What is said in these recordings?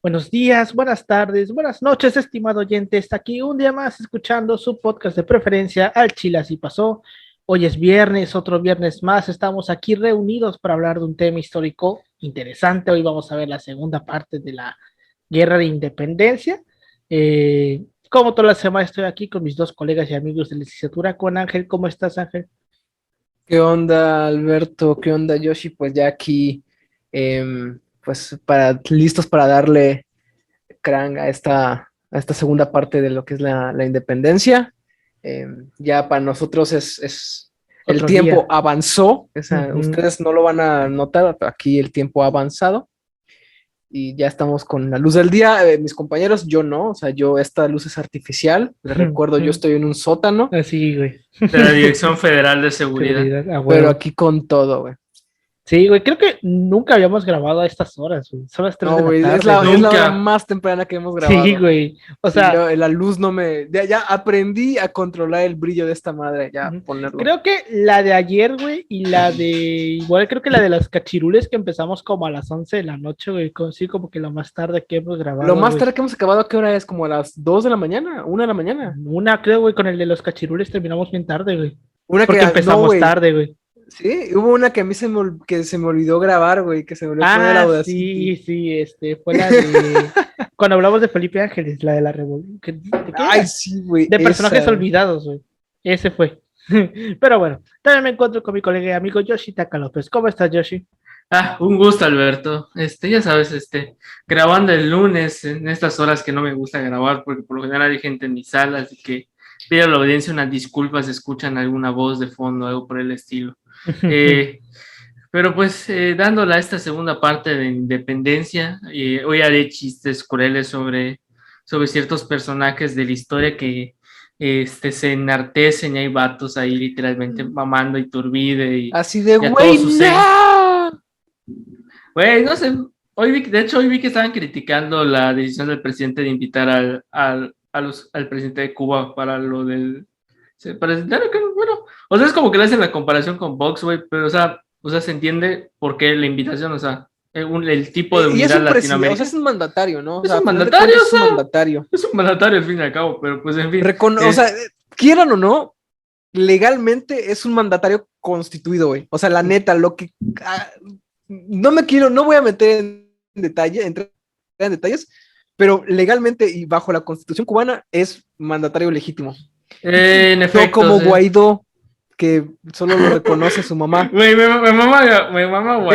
Buenos días, buenas tardes, buenas noches, estimado oyente. Está aquí un día más escuchando su podcast de preferencia, Al Chile Así Pasó. Hoy es viernes, otro viernes más. Estamos aquí reunidos para hablar de un tema histórico interesante. Hoy vamos a ver la segunda parte de la Guerra de Independencia. Como toda la semana estoy aquí con mis dos colegas y amigos de licenciatura, con Ángel. ¿Cómo estás, Ángel? ¿Qué onda, Alberto? ¿Qué onda, Yoshi? Pues ya aquí, pues listos para darle crán a esta segunda parte de lo que es la independencia. Ya para nosotros es el Otro tiempo día. avanzó, o sea, Ujú. ustedes no lo van a notar, pero aquí el tiempo ha avanzado y ya estamos con la luz del día. Mis compañeros, yo no, o sea, esta luz es artificial. Les recuerdo, yo estoy en un sótano, Así, güey. De la Dirección Federal de Seguridad. Seguridad, a pero huevo. aquí con todo, güey. Sí, güey, creo que nunca habíamos grabado a estas horas, güey. Son las 3 de No, la güey, es tarde, la, güey. es la hora Nunca. más temprana que hemos Sí, grabado. güey. O Sí, sea, la luz no me. Ya aprendí a controlar el brillo de esta madre, ya ujú. ponerlo. Creo que la de ayer, güey, y la de, igual creo que la de los cachirules que empezamos como a las 11 de la noche, güey, sí, como que lo más tarde que hemos Lo grabado, más güey. tarde que hemos acabado, ¿a qué hora es? Como a las 2 de la mañana, 1 de la mañana. Una, creo, güey, con el de los cachirules terminamos bien tarde, güey. Una que, Porque no, empezamos güey. tarde, güey. Sí, hubo una que a mí que se me olvidó grabar, güey, que se me olvidó poner el Ah, Audacity. sí, sí, fue la de, cuando hablamos de Felipe Ángeles, la de la revolución, ¿de qué Ay, era? sí, güey, De personajes esa, güey. olvidados, güey. Ese fue. Pero bueno, también me encuentro con mi colega y amigo Yoshi Taka López. ¿Cómo estás, Yoshi? Un gusto, Alberto. Ya sabes, grabando el lunes en estas horas que no me gusta grabar porque por lo general hay gente en mi sala, así que pido a la audiencia unas disculpas si escuchan alguna voz de fondo, algo por el estilo. Eh, pero pues dándole a esta segunda parte de Independencia, hoy haré chistes crueles sobre ciertos personajes de la historia que se enartecen y hay vatos ahí literalmente mamando y turbide Así de, y a todo güey, sucede. no. Güey, no sé, hoy vi que estaban criticando la decisión del presidente de invitar al presidente de Cuba para lo del... Bueno, o sea, es como que le hacen la comparación con Vox, güey, pero o sea, se entiende por qué la invitación, o sea, el tipo de Y es unidad un presidente, o sea, Latinoamérica. es un mandatario, ¿no? O Es sea, a un final de mandatario, cuentas o es un sea, mandatario. es un mandatario al fin y al cabo, pero pues en fin, O sea, quieran o no, legalmente es un mandatario constituido, güey. O sea, la neta, lo que no voy a meter entrar en detalles, pero legalmente y bajo la Constitución cubana es mandatario legítimo. en No efecto, como sí. Guaidó, que solo lo reconoce su mamá. Güey, me mama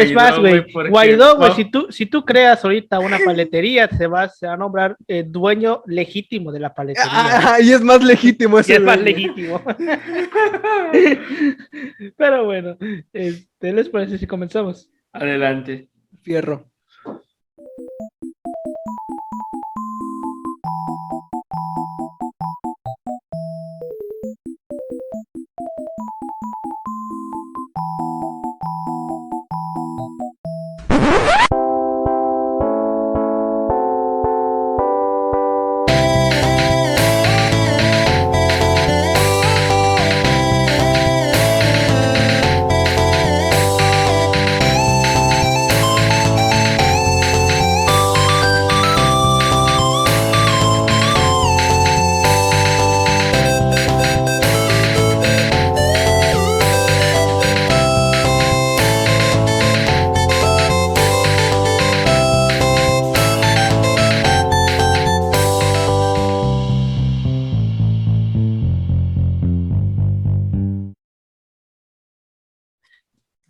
Es más, Guaidó, güey, güey, porque, Guaidó, güey, wow. si tú creas ahorita una paletería, se va a nombrar dueño legítimo de la paletería, güey. Y es más legítimo Y ese es más dueño. legítimo. Pero bueno, ¿les parece si comenzamos? Adelante. Fierro.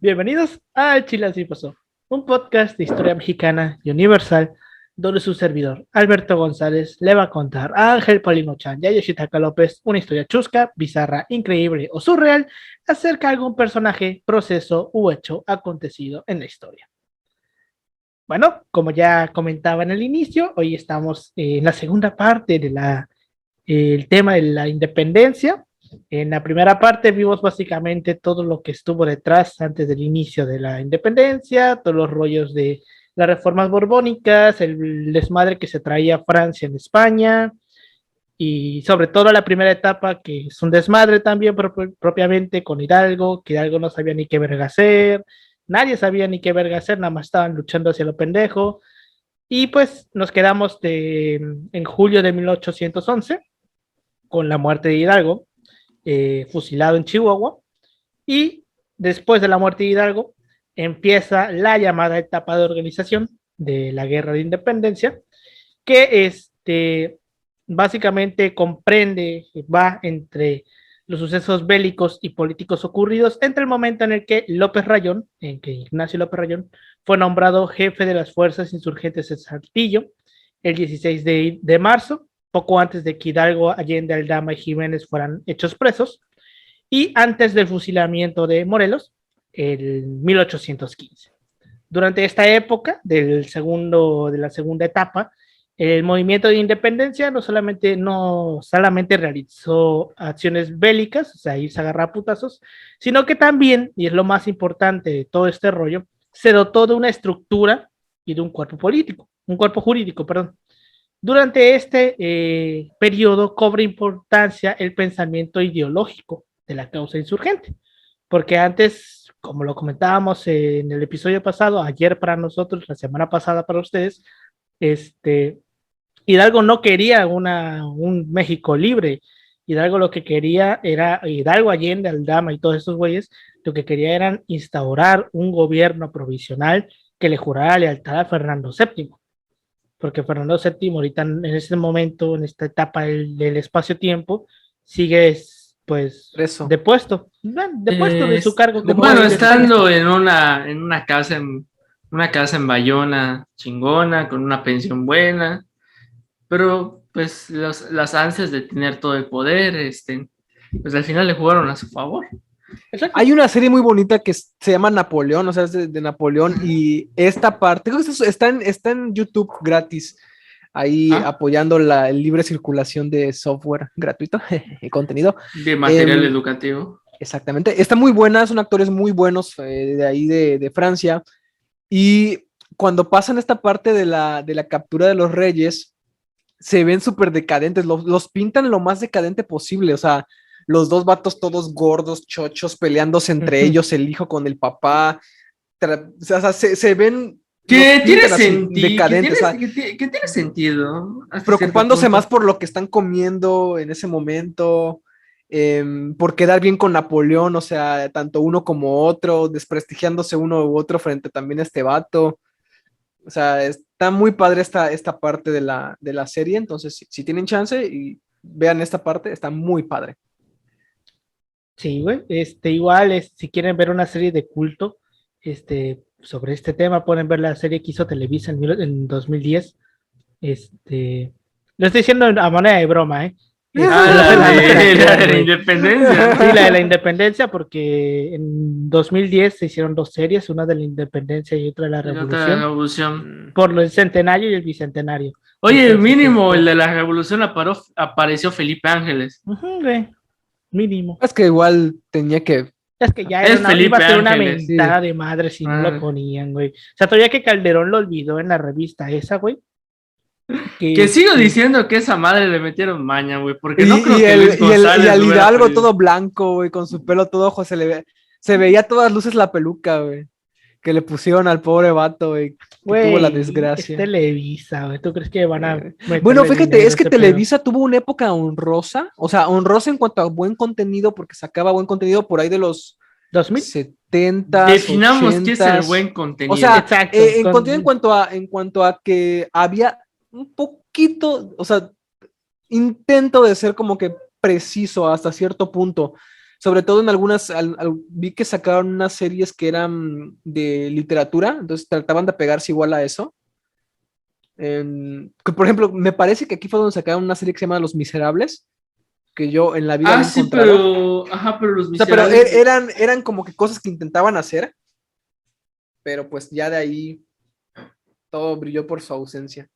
Bienvenidos a Chile Así Pasó, un podcast de historia mexicana y universal, donde su servidor, Alberto González, le va a contar a Ángel Paulino Chan y a Yoshitaka López una historia chusca, bizarra, increíble o surreal acerca de algún personaje, proceso u hecho acontecido en la historia. Bueno, como ya comentaba en el inicio, hoy estamos en la segunda parte de el tema de la independencia. En la primera parte vimos básicamente todo lo que estuvo detrás antes del inicio de la independencia, todos los rollos de las reformas borbónicas, el desmadre que se traía Francia en España y sobre todo la primera etapa que es un desmadre también propiamente con Hidalgo, que Hidalgo no sabía ni qué verga hacer, nadie sabía ni qué verga hacer, nada más estaban luchando hacia lo pendejo. Y pues nos quedamos en julio de 1811 con la muerte de Hidalgo, fusilado en Chihuahua. Y después de la muerte de Hidalgo, empieza la llamada etapa de organización de la Guerra de Independencia, que básicamente comprende, va entre los sucesos bélicos y políticos ocurridos entre el momento en el que López Rayón, en que Ignacio López Rayón fue nombrado jefe de las fuerzas insurgentes en Saltillo el 16 de marzo, poco antes de que Hidalgo, Allende, Aldama y Jiménez fueran hechos presos, y antes del fusilamiento de Morelos, el 1815. Durante esta época de la segunda etapa, el movimiento de independencia no solamente realizó acciones bélicas, o sea, irse a agarrar a putazos, sino que también, y es lo más importante de todo este rollo, se dotó de una estructura y de un cuerpo jurídico, perdón. Durante este periodo cobra importancia el pensamiento ideológico de la causa insurgente, porque antes, como lo comentábamos en el episodio pasado, ayer para nosotros, la semana pasada para ustedes, Hidalgo no quería un México libre. Hidalgo lo que quería era, Hidalgo, Allende, Aldama y todos estos güeyes, lo que quería era instaurar un gobierno provisional que le jurara lealtad a Fernando VII, porque Fernando VII ahorita en este momento, en esta etapa del espacio-tiempo, sigue pues Preso. depuesto de su cargo como bueno, rey de España. estando en una casa en Bayona chingona, con una pensión buena, pero pues las ansias de tener todo el poder, pues al final le jugaron a su favor. Exacto. Hay una serie muy bonita que se llama Napoleón, o sea, es de Napoleón, y esta parte, creo que está en YouTube gratis, ahí apoyando la libre circulación de software gratuito y contenido. De material educativo. Exactamente, está muy buena, son actores muy buenos de ahí de Francia, y cuando pasan esta parte de la captura de los reyes, se ven súper decadentes, los pintan lo más decadente posible, o sea, los dos vatos todos gordos, chochos, peleándose entre ellos, el hijo con el papá, o sea, se ven... Que tiene decadentes, que tiene sentido. Preocupándose más por lo que están comiendo en ese momento, por quedar bien con Napoleón, o sea, tanto uno como otro, desprestigiándose uno u otro frente también a este vato. O sea, está muy padre esta parte de la serie, entonces si tienen chance y vean esta parte, está muy padre. Sí, güey, igual, si quieren ver una serie de culto, sobre este tema, pueden ver la serie que hizo Televisa en 2010, lo estoy diciendo a manera de broma, ¿eh? La de la independencia. Sí, la de la independencia, porque en 2010 se hicieron dos series, una de la independencia y otra de la revolución, por el centenario y el bicentenario. Oye, entonces, mínimo, el de la revolución apareció Felipe Ángeles. Güey, mínimo. Es que igual tenía que... Es que ya iba a ser una mentada de madre si no lo ponían, güey. O sea, todavía que Calderón lo olvidó en la revista esa, güey. Que sigo diciendo que esa madre le metieron maña, güey, porque no creo que Luis González y al Hidalgo todo blanco, güey, con su pelo todo ojo, se veía a todas luces la peluca, güey, que le pusieron al pobre vato, güey, que tuvo la desgracia. Es Televisa, güey, ¿tú crees que van a... Bueno, fíjate, es que Televisa tuvo una época honrosa, o sea, honrosa en cuanto a buen contenido, porque sacaba buen contenido por ahí de los 70. Definamos qué es el buen contenido. O sea, exacto, en cuanto a que había un poquito, o sea, intento de ser como que preciso hasta cierto punto, sobre todo en algunas, vi que sacaron unas series que eran de literatura, entonces trataban de pegarse igual a eso. Que, por ejemplo, me parece que aquí fue donde sacaron una serie que se llama Los Miserables, que yo en la vida sí, pero Los Miserables, o sea, pero eran como que cosas que intentaban hacer, pero pues ya de ahí todo brilló por su ausencia.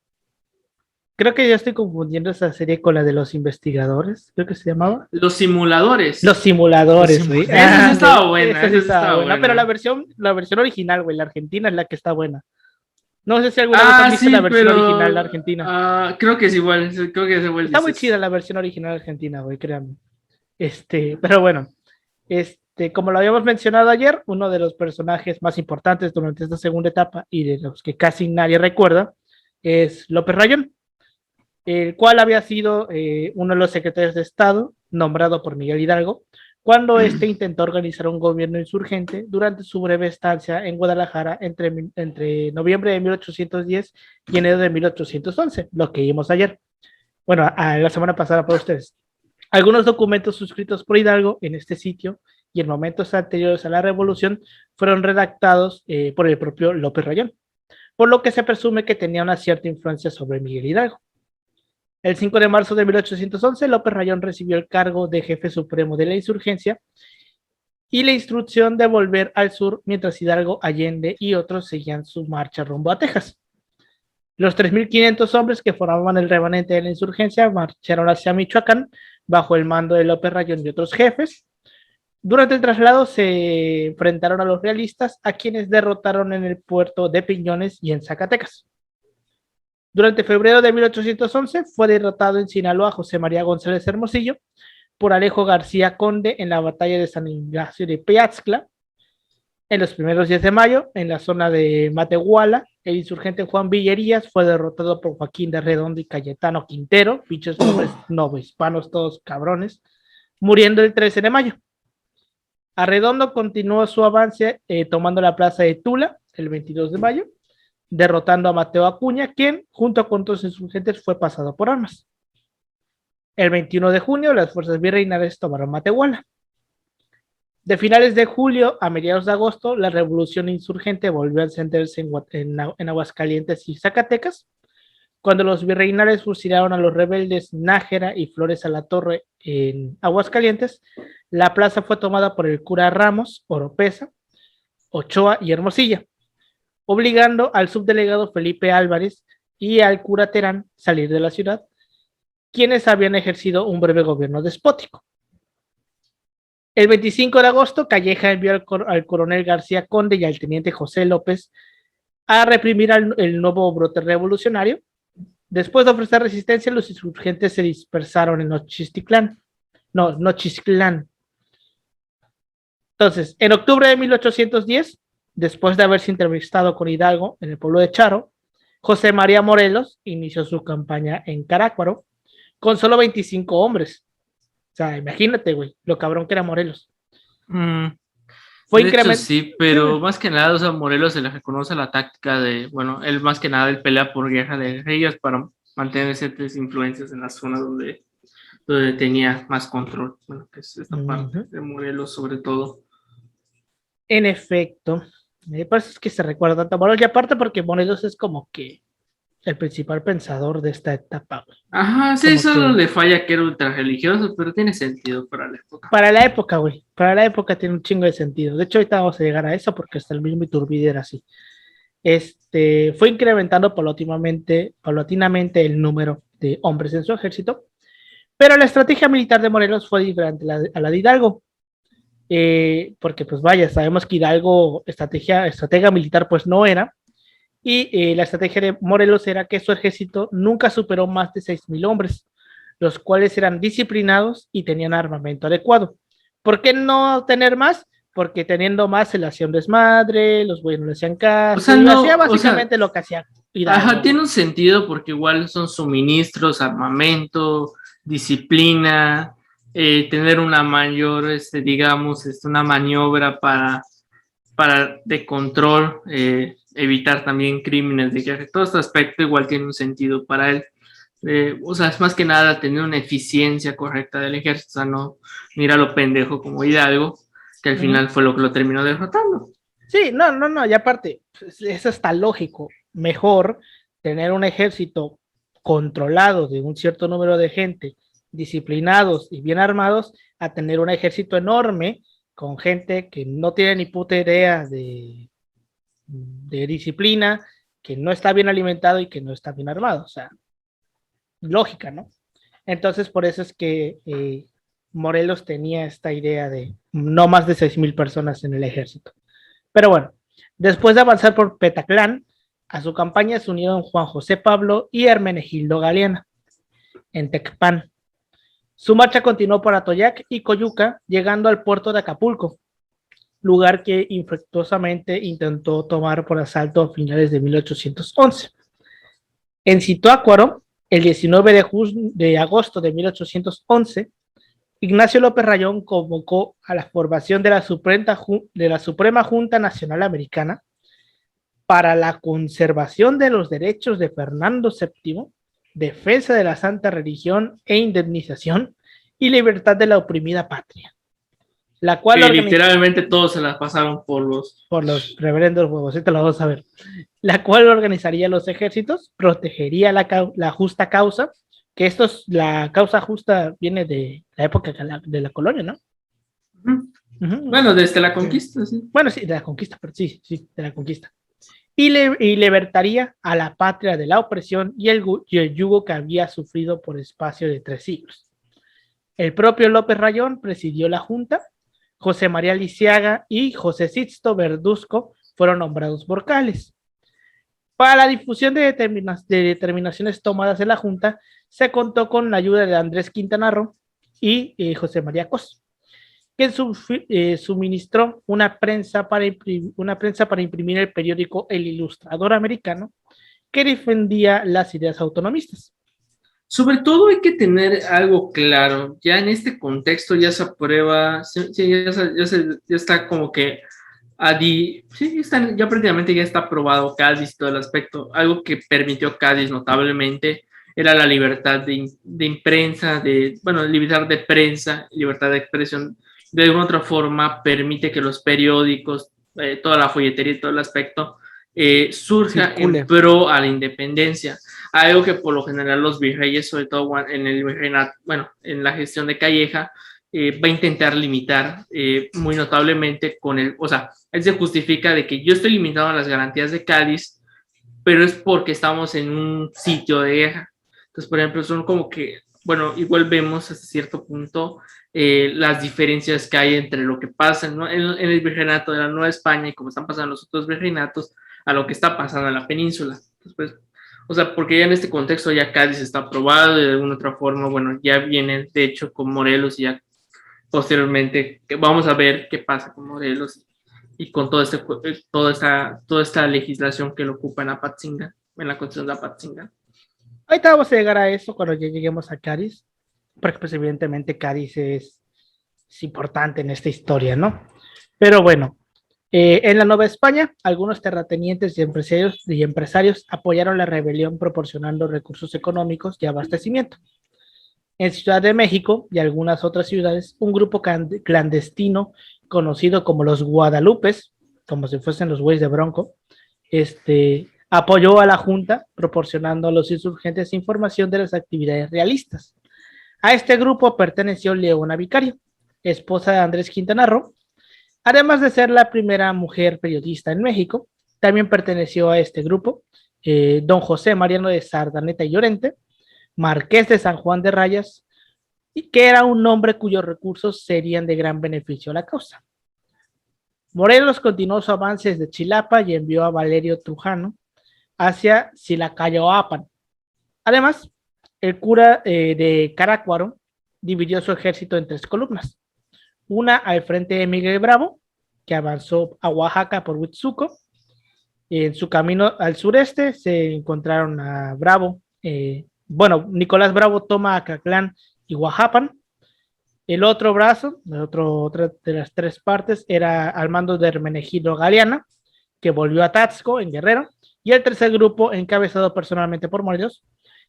Creo que ya estoy confundiendo esa serie con la de los investigadores, creo que se llamaba. Los simuladores. Los simuladores, güey. Esa sí estaba buena. Esa sí estaba buena. Pero la versión original, güey, la argentina es la que está buena. No sé si alguna vez has visto la versión original argentina. Creo que es igual, Está muy chida la versión original argentina, güey, créanme. Pero bueno, como lo habíamos mencionado ayer, uno de los personajes más importantes durante esta segunda etapa y de los que casi nadie recuerda es López Rayón, el cual había sido uno de los secretarios de Estado nombrado por Miguel Hidalgo cuando éste intentó organizar un gobierno insurgente durante su breve estancia en Guadalajara entre noviembre de 1810 y enero de 1811, lo que vimos ayer. Bueno, la semana pasada para ustedes. Algunos documentos suscritos por Hidalgo en este sitio y en momentos anteriores a la revolución fueron redactados por el propio López Rayón, por lo que se presume que tenía una cierta influencia sobre Miguel Hidalgo. El 5 de marzo de 1811, López Rayón recibió el cargo de jefe supremo de la insurgencia y la instrucción de volver al sur mientras Hidalgo, Allende y otros seguían su marcha rumbo a Texas. Los 3.500 hombres que formaban el remanente de la insurgencia marcharon hacia Michoacán bajo el mando de López Rayón y otros jefes. Durante el traslado se enfrentaron a los realistas, a quienes derrotaron en el puerto de Piñones y en Zacatecas. Durante febrero de 1811 fue derrotado en Sinaloa José María González Hermosillo por Alejo García Conde en la batalla de San Ignacio de Piaxtla. En los primeros días de mayo, en la zona de Matehuala, el insurgente Juan Villerías fue derrotado por Joaquín de Redondo y Cayetano Quintero, pinches nombres novohispanos todos cabrones, muriendo el 13 de mayo. Arredondo continuó su avance tomando la plaza de Tula el 22 de mayo, derrotando a Mateo Acuña, quien, junto con otros insurgentes, fue pasado por armas. El 21 de junio, las fuerzas virreinales tomaron Matehuala. De finales de julio a mediados de agosto, la revolución insurgente volvió a encenderse en Aguascalientes y Zacatecas, cuando los virreinales fusilaron a los rebeldes Nájera y Flores a la Torre en Aguascalientes. La plaza fue tomada por el cura Ramos, Oropesa, Ochoa y Hermosilla, obligando al subdelegado Felipe Álvarez y al cura Terán a salir de la ciudad, quienes habían ejercido un breve gobierno despótico. El 25 de agosto, Calleja envió al coronel García Conde y al teniente José López a reprimir el nuevo brote revolucionario. Después de ofrecer resistencia, los insurgentes se dispersaron en Nochistlán. Entonces, en octubre de 1810, después de haberse entrevistado con Hidalgo en el pueblo de Charo, José María Morelos inició su campaña en Carácuaro con solo 25 hombres. O sea, imagínate, güey, lo cabrón que era Morelos. Fue incremental. Sí, pero más que nada, o sea, Morelos se le reconoce la táctica de, bueno, él más que nada, él pelea por guerra de guerrillas para mantener ciertas influencias en la zona donde tenía más control. Bueno, que es esta parte de Morelos, sobre todo. En efecto, por eso es que se recuerda tanto a Morelos, y aparte porque Morelos es como que el principal pensador de esta etapa. Ajá, sí, solo le falla que era ultra religioso, pero tiene sentido para la época. Para la época, güey. Para la época tiene un chingo de sentido. De hecho, ahorita vamos a llegar a eso porque hasta el mismo Iturbide era así. Fue incrementando paulatinamente el número de hombres en su ejército, pero la estrategia militar de Morelos fue diferente a la de Hidalgo. Porque, pues vaya, sabemos que Hidalgo, estratega militar, pues no era. Y la estrategia de Morelos era que su ejército nunca superó más de 6,000 hombres, los cuales eran disciplinados y tenían armamento adecuado. ¿Por qué no tener más? Porque teniendo más se le hacía un desmadre, los güeyes no le hacían caso, o sea, no, hacía básicamente lo que hacía Hidalgo. Ajá, tiene un sentido porque igual son suministros, armamento, disciplina, tener una mayor, digamos, una maniobra de control, evitar también crímenes de guerra. Todo este aspecto igual tiene un sentido para él. O sea, es más que nada tener una eficiencia correcta del ejército, o sea, no mira lo pendejo como Hidalgo, que al final fue lo que lo terminó derrotando. Sí, no, y aparte, eso está lógico. Mejor tener un ejército controlado de un cierto número de gente, disciplinados y bien armados, a tener un ejército enorme con gente que no tiene ni puta idea de disciplina, que no está bien alimentado y que no está bien armado. O sea, lógica, ¿no? Entonces, por eso es que Morelos tenía esta idea de no más de 6,000 personas en el ejército. Pero bueno, después de avanzar por Petaclán, a su campaña se unieron Juan José Pablo y Hermenegildo Galeana en Tecpan. Su marcha continuó por Atoyac y Coyuca, llegando al puerto de Acapulco, lugar que infructuosamente intentó tomar por asalto a finales de 1811. En Zitácuaro, el 19 de agosto de 1811, Ignacio López Rayón convocó a la formación de la Suprema Junta Nacional Americana para la conservación de los derechos de Fernando VII, defensa de la santa religión e indemnización y libertad de la oprimida patria, la cual literalmente todos se la pasaron por los reverendos huevos, esto lo vamos a ver, la cual organizaría los ejércitos, protegería la justa causa, que la causa justa viene de la época de la colonia, ¿no? Bueno, desde la conquista, sí. Bueno, sí, de la conquista, pero sí, de la conquista. Y libertaría a la patria de la opresión y el yugo que había sufrido por espacio de 3 siglos. El propio López Rayón presidió la junta, José María Lisiaga y José Sixto Verduzco fueron nombrados vocales. Para la difusión de determinaciones tomadas en la junta, se contó con la ayuda de Andrés Quintana Roo y José María Cos, que suministró una prensa para imprimir el periódico El Ilustrador Americano, que defendía las ideas autonomistas. Sobre todo hay que tener algo claro, ya en este contexto ya se aprueba, ya está como que ya prácticamente ya está aprobado Cádiz, todo el aspecto. Algo que permitió Cádiz notablemente era la libertad de imprensa, libertad de prensa, libertad de expresión. De alguna otra forma permite que los periódicos, toda la folletería y todo el aspecto surja en pro a la independencia. Algo que por lo general los virreyes, sobre todo en el virreinato, en la gestión de Calleja, va a intentar limitar muy notablemente él se justifica de que yo estoy limitado a las garantías de Cádiz, pero es porque estamos en un sitio de guerra. Entonces, por ejemplo, son como que, igual vemos hasta cierto punto las diferencias que hay entre lo que pasa en el virreinato de la Nueva España y cómo están pasando los otros virreinatos a lo que está pasando en la península. Entonces, porque ya en este contexto ya Cádiz está aprobado y de alguna otra forma, ya viene de hecho con Morelos y ya posteriormente vamos a ver qué pasa con Morelos y con toda esta legislación que lo ocupa en Apatzinga, en la Constitución de Apatzinga. Ahorita vamos a llegar a eso cuando ya lleguemos a Cádiz, porque pues evidentemente Cádiz es importante en esta historia, ¿no? Pero bueno, en la Nueva España, algunos terratenientes y empresarios apoyaron la rebelión proporcionando recursos económicos y abastecimiento. En Ciudad de México y algunas otras ciudades, un grupo clandestino conocido como los Guadalupes, como si fuesen los güeyes de Bronco, apoyó a la Junta, proporcionando a los insurgentes información de las actividades realistas. A este grupo perteneció Leona Vicario, esposa de Andrés Quintana Roo. Además de ser la primera mujer periodista en México, también perteneció a este grupo don José Mariano de Sardaneta y Llorente, marqués de San Juan de Rayas, y que era un hombre cuyos recursos serían de gran beneficio a la causa. Morelos continuó su avance desde Chilapa y envió a Valerio Trujano hacia Silacayoapan. Además, el cura de Carácuaro dividió su ejército en 3 columnas. Una al frente de Miguel Bravo, que avanzó a Oaxaca por Huitzuco. En su camino al sureste se encontraron a Bravo. Nicolás Bravo toma Acatlán y Oaxapan. El otro brazo, otra de las 3 partes, era al mando de Hermenegildo Galeana, que volvió a Taxco, en Guerrero. Y el tercer grupo, encabezado personalmente por Morelos,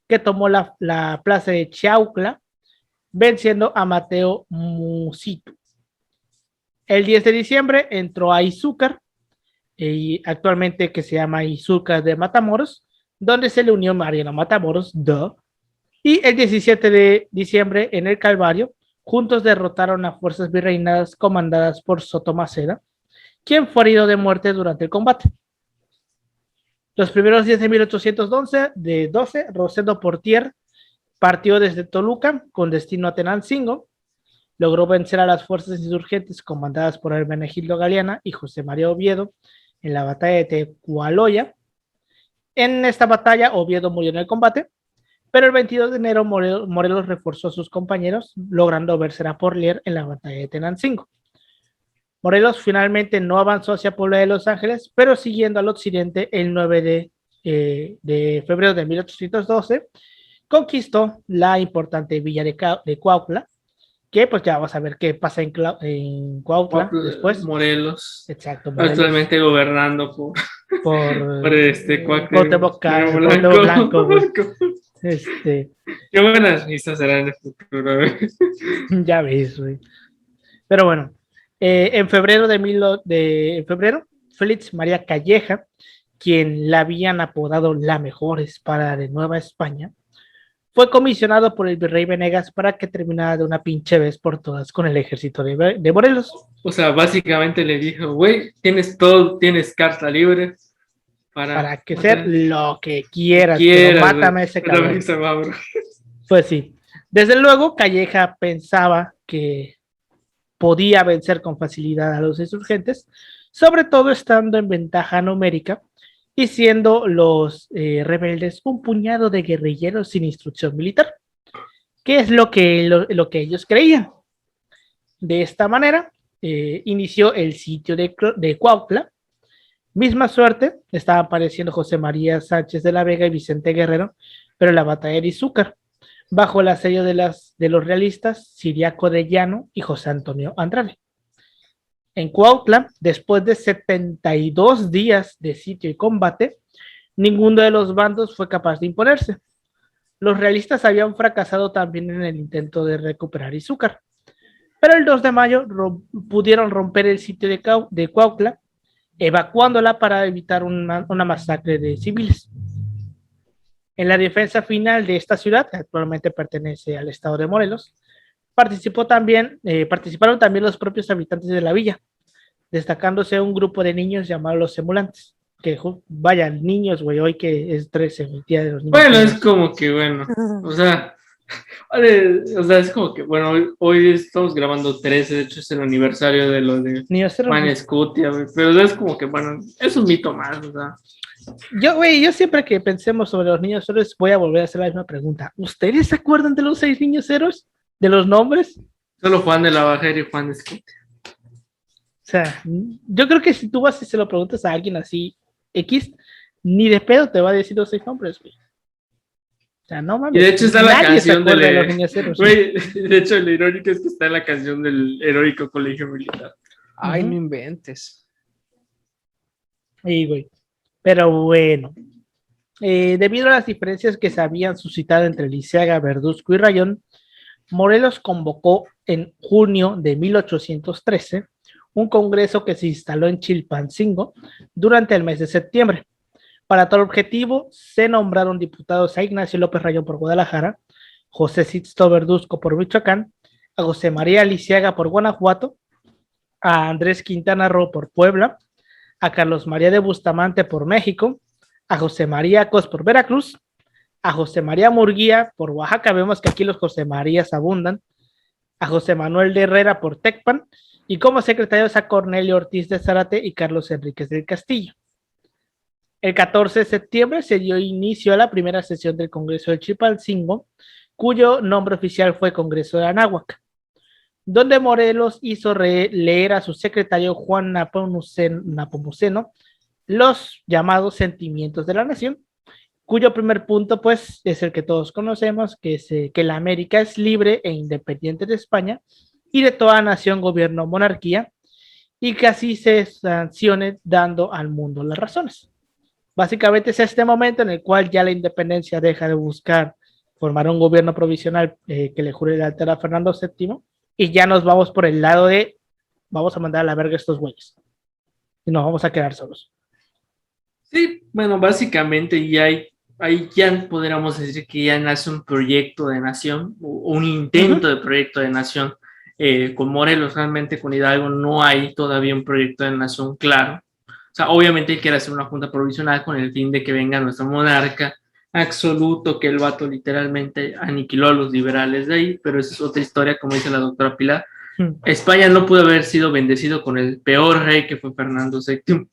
que tomó la plaza de Chiaucla, venciendo a Mateo Musitu. El 10 de diciembre entró a Izúcar, y actualmente que se llama Izúcar de Matamoros, donde se le unió Mariano Matamoros, y el 17 de diciembre en el Calvario, juntos derrotaron a fuerzas virreinadas comandadas por Sotomaceda, quien fue herido de muerte durante el combate. Los primeros días de 1812, Rosendo Portier partió desde Toluca con destino a Tenancingo. Logró vencer a las fuerzas insurgentes comandadas por Hermenegildo Galeana y José María Oviedo en la batalla de Tecualoya. En esta batalla, Oviedo murió en el combate, pero el 22 de enero Morelos reforzó a sus compañeros, logrando vencer a Porlier en la batalla de Tenancingo. Morelos finalmente no avanzó hacia Puebla de Los Ángeles, pero siguiendo al occidente el 9 de de febrero de 1812, conquistó la importante villa de Cuautla, que pues ya vamos a ver qué pasa en Cuautla después. Morelos, Exacto, Morelos. Actualmente gobernando por Cuauhtémoc Blanco. Qué buenas risas serán en el futuro. Ya ves, güey. Pero bueno, en febrero en febrero, Félix María Calleja, quien la habían apodado la mejor espada de Nueva España, fue comisionado por el virrey Venegas para que terminara de una pinche vez por todas con el ejército de Morelos. O sea, básicamente le dijo, güey, tienes todo, tienes carta libre para que hacer lo que quieras, pero mátame a ese cabrón. Pues sí. Desde luego, Calleja pensaba que podía vencer con facilidad a los insurgentes, sobre todo estando en ventaja numérica y siendo los rebeldes un puñado de guerrilleros sin instrucción militar, que es lo que ellos creían. De esta manera, inició el sitio de Cuautla. Misma suerte, estaban apareciendo José María Sánchez de la Vega y Vicente Guerrero, pero en la batalla de Izúcar, bajo el asedio de los realistas Ciriaco de Llano y José Antonio Andrade. En Cuautla, después de 72 días de sitio y combate, ninguno de los bandos fue capaz de imponerse. Los realistas habían fracasado también en el intento de recuperar Izúcar, pero el 2 de mayo pudieron romper el sitio de Cuautla, evacuándola para evitar una masacre de civiles. En la defensa final de esta ciudad, que actualmente pertenece al estado de Morelos, participaron también los propios habitantes de la villa, destacándose un grupo de niños llamados los emulantes, que vayan niños, güey, hoy que es 13, el día de los niños. Bueno, es como que, bueno, o sea, es como que, bueno, hoy estamos grabando 13, de hecho es el aniversario de lo de Juan Escutia, pero es como que, bueno, es un mito más, o sea. Yo siempre que pensemos sobre los niños héroes voy a volver a hacer la misma pregunta. ¿Ustedes se acuerdan de los 6 niños héroes? ¿De los nombres? Solo Juan de la Bajera y Juan de Escutia. O sea, yo creo que si tú vas y se lo preguntas a alguien así, X, ni de pedo te va a decir los 6 nombres, güey. O sea, no mames. Y de hecho está la canción de los niños héroes. Güey, de hecho, lo irónico es que está en la canción del heroico colegio militar. Ay, no inventes. Sí, güey. Pero bueno, debido a las diferencias que se habían suscitado entre Lisiaga, Verduzco y Rayón, Morelos convocó en junio de 1813 un congreso que se instaló en Chilpancingo durante el mes de septiembre. Para tal objetivo, se nombraron diputados a Ignacio López Rayón por Guadalajara, José Sixto Verduzco por Michoacán, a José María Lisiaga por Guanajuato, a Andrés Quintana Roo por Puebla, a Carlos María de Bustamante por México, a José María Cos por Veracruz, a José María Murguía por Oaxaca, vemos que aquí los José Marías abundan, a José Manuel de Herrera por Tecpan, y como secretarios a Cornelio Ortiz de Zárate y Carlos Enríquez del Castillo. El 14 de septiembre se dio inicio a la primera sesión del Congreso de Chilpancingo, cuyo nombre oficial fue Congreso de Anáhuac, donde Morelos hizo leer a su secretario Juan Napomuceno los llamados sentimientos de la nación, cuyo primer punto pues es el que todos conocemos, que es que la América es libre e independiente de España y de toda nación, gobierno o monarquía, y que así se sancione dando al mundo las razones. Básicamente es este momento en el cual ya la independencia deja de buscar formar un gobierno provisional que le jure lealtad a Fernando VII, y ya nos vamos por el lado de vamos a mandar a la verga a estos güeyes y nos vamos a quedar solos. Sí, bueno, básicamente ya ahí ya podríamos decir que ya nace un proyecto de nación, un intento de proyecto de nación. Con Morelos, realmente con Hidalgo no hay todavía un proyecto de nación claro. O sea, obviamente quiere hacer una junta provisional con el fin de que venga nuestro monarca absoluto, que el vato literalmente aniquiló a los liberales de ahí, pero esa es otra historia, como dice la doctora Pilar. España no pudo haber sido bendecido con el peor rey que fue Fernando VII.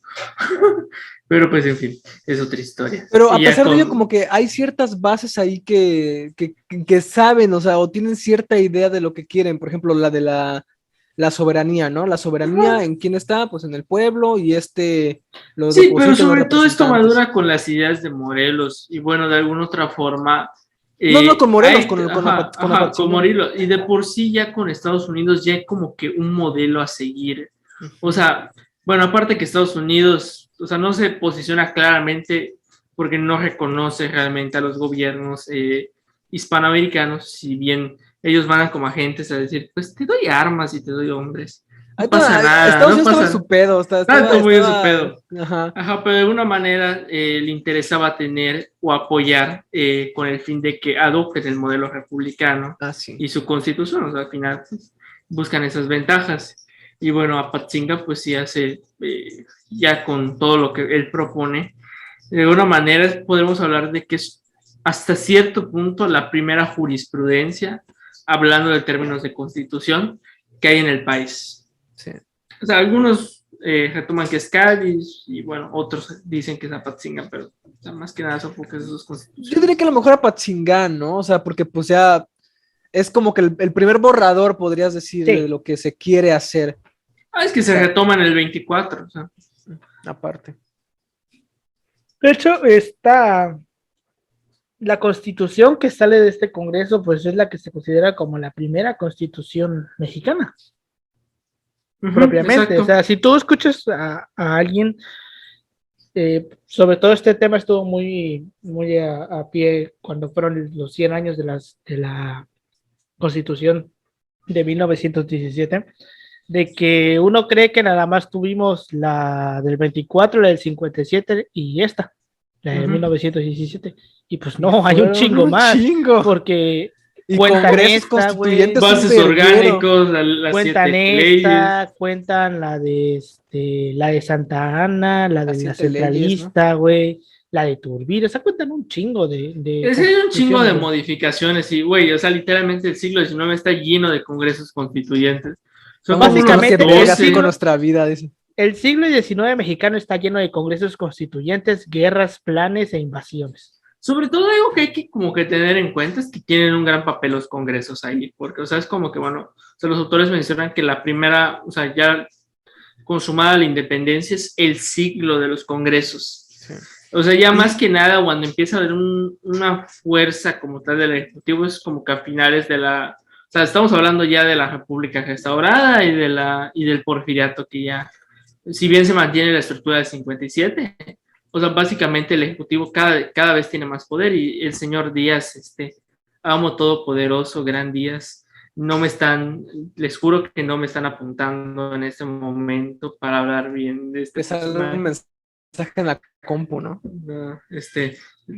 Pero pues en fin, es otra historia. Pero a pesar de ello, como que hay ciertas bases ahí que saben, o sea, o tienen cierta idea de lo que quieren. Por ejemplo, la de la la soberanía, ¿no? La soberanía en quién está, pues en el pueblo y lo Sí, pero deposita en los sobre todo esto representantes. madura con las ideas de Morelos y bueno, de alguna otra forma, No con Morelos, con con Apatzingán. Morelos y de por sí ya con Estados Unidos ya hay como que un modelo a seguir. O sea, bueno, aparte que Estados Unidos, o sea, no se posiciona claramente porque no reconoce realmente a los gobiernos hispanoamericanos, si bien ellos van como agentes a decir, pues te doy armas y te doy hombres. No pasa nada, Estados no Unidos estaba en pasa su pedo, tanto muy en su pedo. ajá. Ajá, pero de alguna manera le interesaba tener o apoyar con el fin de que adopten el modelo republicano Ah, sí. y su constitución. O sea, al final pues, buscan esas ventajas. Y bueno, Apatzinga pues sí hace, ya con todo lo que él propone, de alguna manera podemos hablar de que es hasta cierto punto la primera jurisprudencia, hablando de términos de constitución, que hay en el país. Sí. O sea, algunos retoman que es Cádiz y bueno, otros dicen que es Apatzinga, pero o sea, más que nada son porque es sus Yo constituciones. diría que a lo mejor Apatzingán, ¿no? O sea, porque pues ya es como que el primer borrador, podrías decir, de Sí, lo que se quiere hacer. Ah, es que O se sea, retoma en el 24, o sea. aparte. de hecho, la constitución que sale de este Congreso, pues es la que se considera como la primera constitución mexicana, propiamente. O Exacto. sea, si tú escuchas a alguien, sobre todo este tema estuvo muy a pie cuando fueron los 100 años de la constitución de 1917, de que uno cree que nada más tuvimos la del 24, la del 57 y esta, la de 1917. Y pues Y no, hay un fueron chingo un más, chingo. porque Y cuentan congresos esta, güey, constituyentes un Bases verguero. orgánicos, las cuentan 7 leyes. esta, cuentan la de Santa Ana, la de Las la 7 leyes, ¿no? centralista, güey, la de Turbide, o sea, cuentan un chingo de Es que hay un chingo constituciones, de güey. modificaciones y, güey, o sea, literalmente el siglo XIX está lleno de congresos constituyentes. Son Vamos a como buscar qué unos Básicamente, vergas con 12. nuestra vida, dice. el siglo XIX mexicano está lleno de congresos constituyentes, guerras, planes e invasiones. Sobre todo algo que hay que como que tener en cuenta es que tienen un gran papel los congresos ahí, porque, o sea, es como que, bueno, o sea, los autores mencionan que la primera, o sea, ya consumada la independencia es el siglo de los congresos. Sí. O sea, ya más Y que nada, cuando empieza a haber una fuerza como tal del Ejecutivo, es como que a finales de la... O sea, estamos hablando ya de la República restaurada y del Porfiriato, que ya, si bien se mantiene la estructura del 57, o sea, básicamente el Ejecutivo cada vez tiene más poder y el señor Díaz, amo todopoderoso, gran Díaz, no me están, les juro que no me están apuntando en este momento para hablar bien de este te sale un personaje. mensaje en la compu, ¿no? No,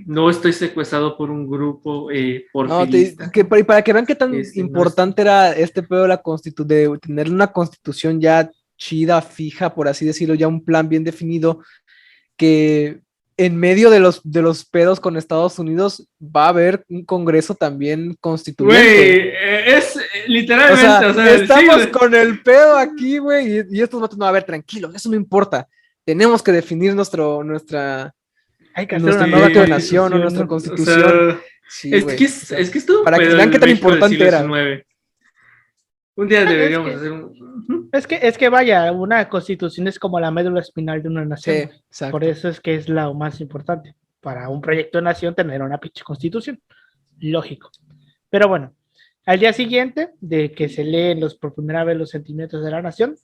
no estoy secuestrado por un grupo No, porfirista. para que vean qué tan No es- importante era este pedo de de tener una constitución ya chida, fija, por así decirlo, ya un plan bien definido, que en medio de los pedos con Estados Unidos va a haber un congreso también constituyente. Güey, es O literalmente, sea, o sea, el estamos siglo. con el pedo aquí, güey, y estos vatos, no, a ver, tranquilos, eso no importa. Tenemos que definir Hay que hacer una nuestro nueva proyecto de nación o constitución, nuestra ¿no? O constitución. sea, Sí, güey. O sea, es que estuvo un para que pedo vean qué el tan México del siglo importante era. XIX. Un día Es deberíamos que, hacer un. es que vaya, una constitución es como la médula espinal de una Sí, nación, güey. Por exacto. eso es que es lo más importante. Para un proyecto de nación tener una pinche constitución. Lógico. Pero bueno, al día siguiente de que se leen por primera vez los sentimientos de la nación,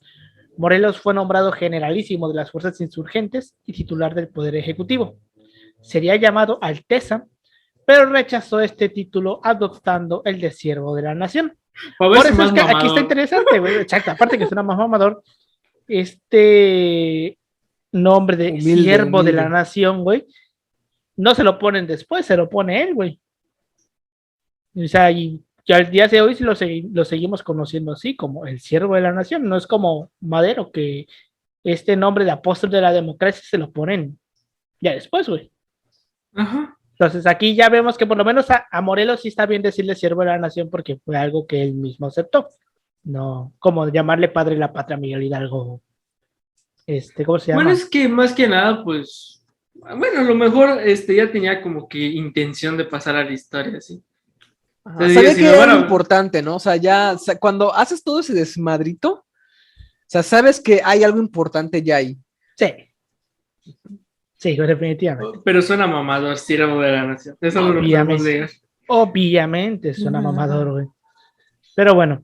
Morelos fue nombrado generalísimo de las fuerzas insurgentes y titular del Poder Ejecutivo. Sería llamado Alteza, pero rechazó este título adoptando el de siervo de la nación. Para Por verse eso es más que aquí está mamador. interesante, güey. Exacto, aparte que suena más mamador, este nombre de Humilde, siervo de la humilde. nación, güey, no se lo ponen después, se lo pone él, güey. O sea, y ya al día de hoy sí lo seguimos conociendo así, como el siervo de la nación. No es como Madero, que este nombre de apóstol de la democracia se lo ponen ya después, güey. Ajá. Entonces aquí ya vemos que por lo menos a Morelos sí está bien decirle siervo de la nación porque fue algo que él mismo aceptó. No, como llamarle padre de la patria a Miguel Hidalgo. ¿Cómo se Bueno, llama? es que más que nada, pues, bueno, a lo mejor ya tenía como que intención de pasar a la historia, sí. Entonces, Sabía si que me era van algo a- importante, ¿no? O sea, cuando haces todo ese desmadrito, o sea, sabes que hay algo importante ya ahí. Sí, sí, definitivamente. Pero suena mamador, siervo de la nación. Eso no lo podemos Obviamente, negar. obviamente suena mamador, güey. Pero bueno,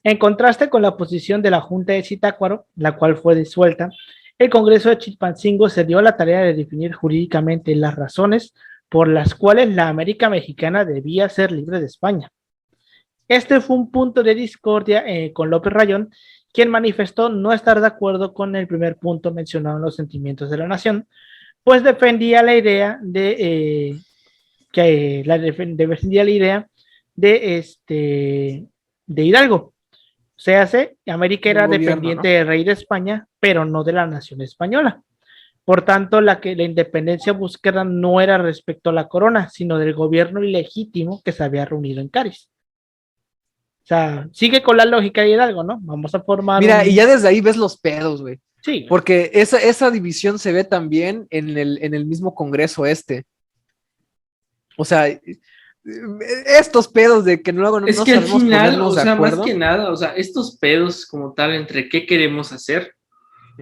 en contraste con la posición de la Junta de Zitácuaro, la cual fue disuelta, el Congreso de Chilpancingo se dio a la tarea de definir jurídicamente las razones por las cuales la América mexicana debía ser libre de España. Este fue un punto de discordia con López Rayón, quien manifestó no estar de acuerdo con el primer punto mencionado en los sentimientos de la nación, pues defendía la idea defendía la idea de Hidalgo. O sea, América Del era gobierno, dependiente ¿no? del rey de España, pero no de la nación española. Por tanto, la independencia buscada no era respecto a la corona, sino del gobierno ilegítimo que se había reunido en Cádiz. O sea, sigue con la lógica de Hidalgo, ¿no? Vamos a formar Mira, y ya un... desde ahí ves los pedos, güey. Sí, Porque esa división se ve también en el mismo Congreso este. O sea, estos pedos de que luego Es no que al sabemos final, ponernos o de sea, más acuerdo. que nada, o sea, estos pedos como tal entre qué queremos hacer,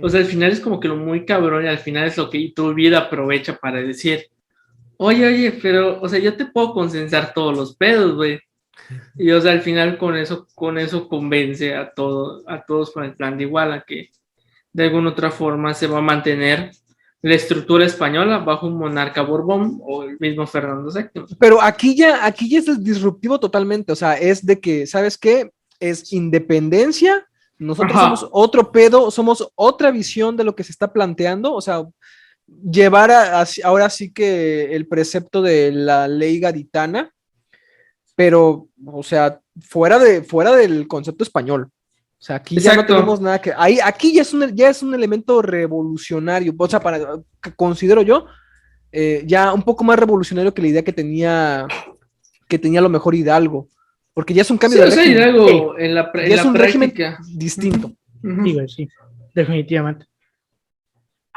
o sea, al final es como que lo muy cabrón y al final es lo que tu vida aprovecha para decir, oye, pero, o sea, yo te puedo consensar todos los pedos, güey. Y, o sea, al final con eso convence a todos con el plan de Iguala, que de alguna otra forma se va a mantener la estructura española bajo un monarca Borbón o el mismo Fernando VII. Pero aquí ya es disruptivo totalmente. O sea, es de que, ¿sabes qué? Es independencia. Nosotros somos Ajá, otro pedo, somos otra visión de lo que se está planteando. O sea, llevar ahora sí que el precepto de la ley gaditana, pero, o sea, fuera del concepto español. O sea, aquí ya no exacto. tenemos nada que. Aquí ya es un elemento revolucionario. O sea, que considero yo, ya un poco más revolucionario que la idea que tenía a lo mejor Hidalgo. Porque ya es un cambio Sí, de o sea, régimen. sí, Hidalgo en Ya es la un régimen práctica. distinto. sí, Ujú. güey, sí, definitivamente.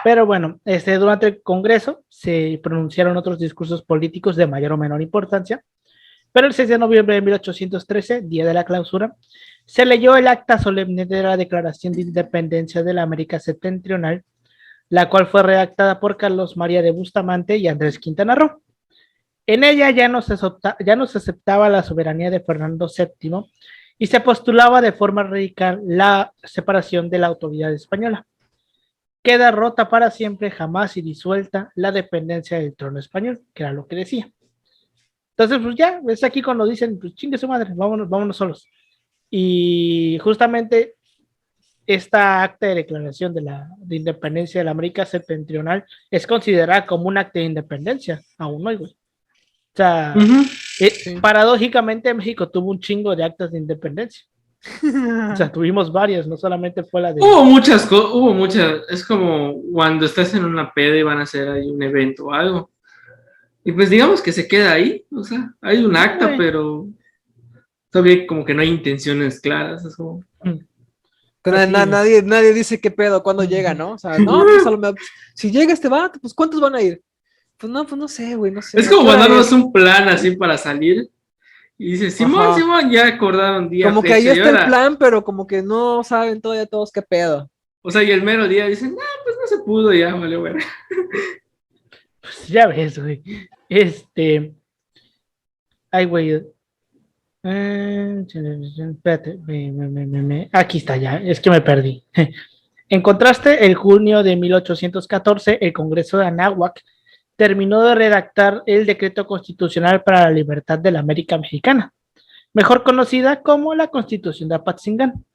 Pero bueno, durante el Congreso se pronunciaron otros discursos políticos de mayor o menor importancia, pero el 6 de noviembre de 1813, día de la clausura, se leyó el acta solemne de la Declaración de Independencia de la América Septentrional, la cual fue redactada por Carlos María de Bustamante y Andrés Quintana Roo. En ella ya no se aceptaba la soberanía de Fernando VII y se postulaba de forma radical la separación de la autoridad española. Queda rota para siempre, jamás y disuelta la dependencia del trono español, que era lo que decía. Entonces, pues ya, es aquí cuando dicen, pues chingue su madre, vámonos solos. Y justamente esta acta de declaración de independencia de la América Septentrional es considerada como un acta de independencia, aún hoy, güey. O sea, Ujú. Sí. paradójicamente México tuvo un chingo de actas de independencia. O sea, tuvimos varias, no solamente fue la de... Hubo muchas, es como cuando estás en una peda y van a hacer ahí un evento o algo. Y pues digamos que se queda ahí, o sea, hay un No, acta, güey. pero todavía como que no hay intenciones claras. Es como, Así, güey. Nadie dice qué pedo, cuándo llega, ¿no? O sea, no, pues a lo mejor, si llega este vato, pues ¿cuántos van a ir? Pues no sé, güey, no es sé. ¿A como qué hora mandarnos es? un plan así para salir y dice, Simón, Ajá. Simón, ya acordaron día, Como que ahí fecha y está el hora. plan, pero como que no saben todavía todos qué pedo. O sea, y el mero día dicen, no, pues no se pudo, ya, vale, bueno. Pues ya ves, güey. Ay, güey. Espérate, aquí está ya, es que me perdí. En contraste, el junio de 1814, el Congreso de Anáhuac terminó de redactar el Decreto Constitucional para la Libertad de la América Mexicana, mejor conocida como la Constitución de Apatzingán,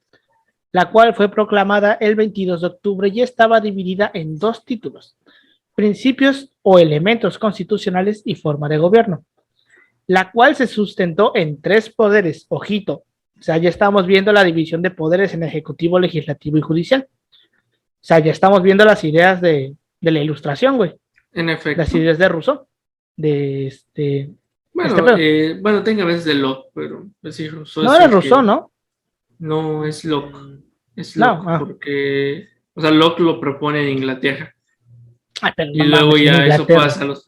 la cual fue proclamada el 22 de octubre y estaba dividida en dos títulos: principios o elementos constitucionales y forma de gobierno, la cual se sustentó en tres poderes, ojito. O sea, ya estamos viendo la división de poderes en ejecutivo, legislativo y judicial. O sea, ya estamos viendo las ideas de la ilustración, güey. En Las efecto. ideas de Rousseau. De este Bueno, pedo. bueno, tenga veces de Locke, pero pues sí, Rousseau No es era el Rousseau, que ¿no? no es Locke. Mm, Es No. Locke porque, o sea, Locke lo propone en Inglaterra Ay, pero y no luego mames, en ya eso Inglaterra. pasa a los...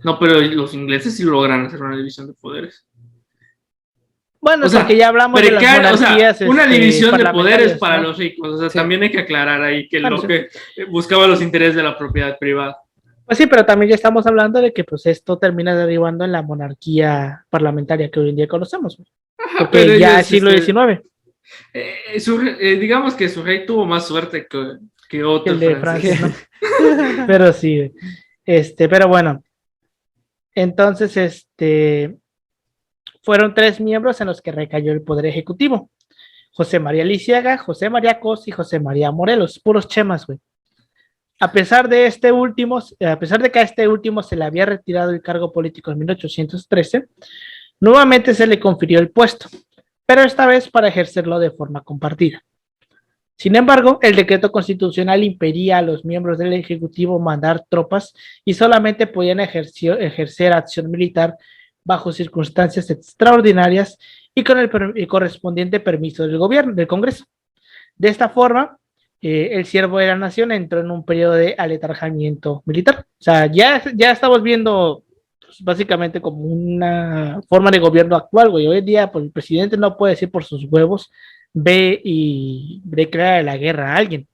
No, pero los ingleses sí logran hacer una división de poderes. Bueno, O sea, porque ya hablamos de las monarquías. una división de poderes parlamentarias, para ¿no? los ricos. O sea, Sí. también hay que aclarar ahí que Bueno, lo sí. que buscaba los intereses de la propiedad privada. Pues sí, pero también ya estamos hablando de que pues esto termina derivando en la monarquía parlamentaria que hoy en día conocemos, güey. Ajá, pero Porque ya ellos, es siglo XIX, digamos que su rey tuvo más suerte que que otro el de francés. Francia, ¿no? Pero sí, güey. Pero bueno, entonces, fueron 3 miembros en los que recayó el poder ejecutivo: José María Lisiaga, José María Cos y José María Morelos, puros chemas, güey. A pesar de que a este último se le había retirado el cargo político en 1813, nuevamente se le confirió el puesto, pero esta vez para ejercerlo de forma compartida. Sin embargo, el decreto constitucional impedía a los miembros del Ejecutivo mandar tropas y solamente podían ejercer acción militar bajo circunstancias extraordinarias y con el correspondiente permiso del gobierno, del Congreso. De esta forma, el siervo de la nación entró en un periodo de aletargamiento militar. O sea, ya estamos viendo pues, básicamente como una forma de gobierno actual, güey. Hoy en día, pues, el presidente no puede decir por sus huevos, ve y declara la guerra a alguien.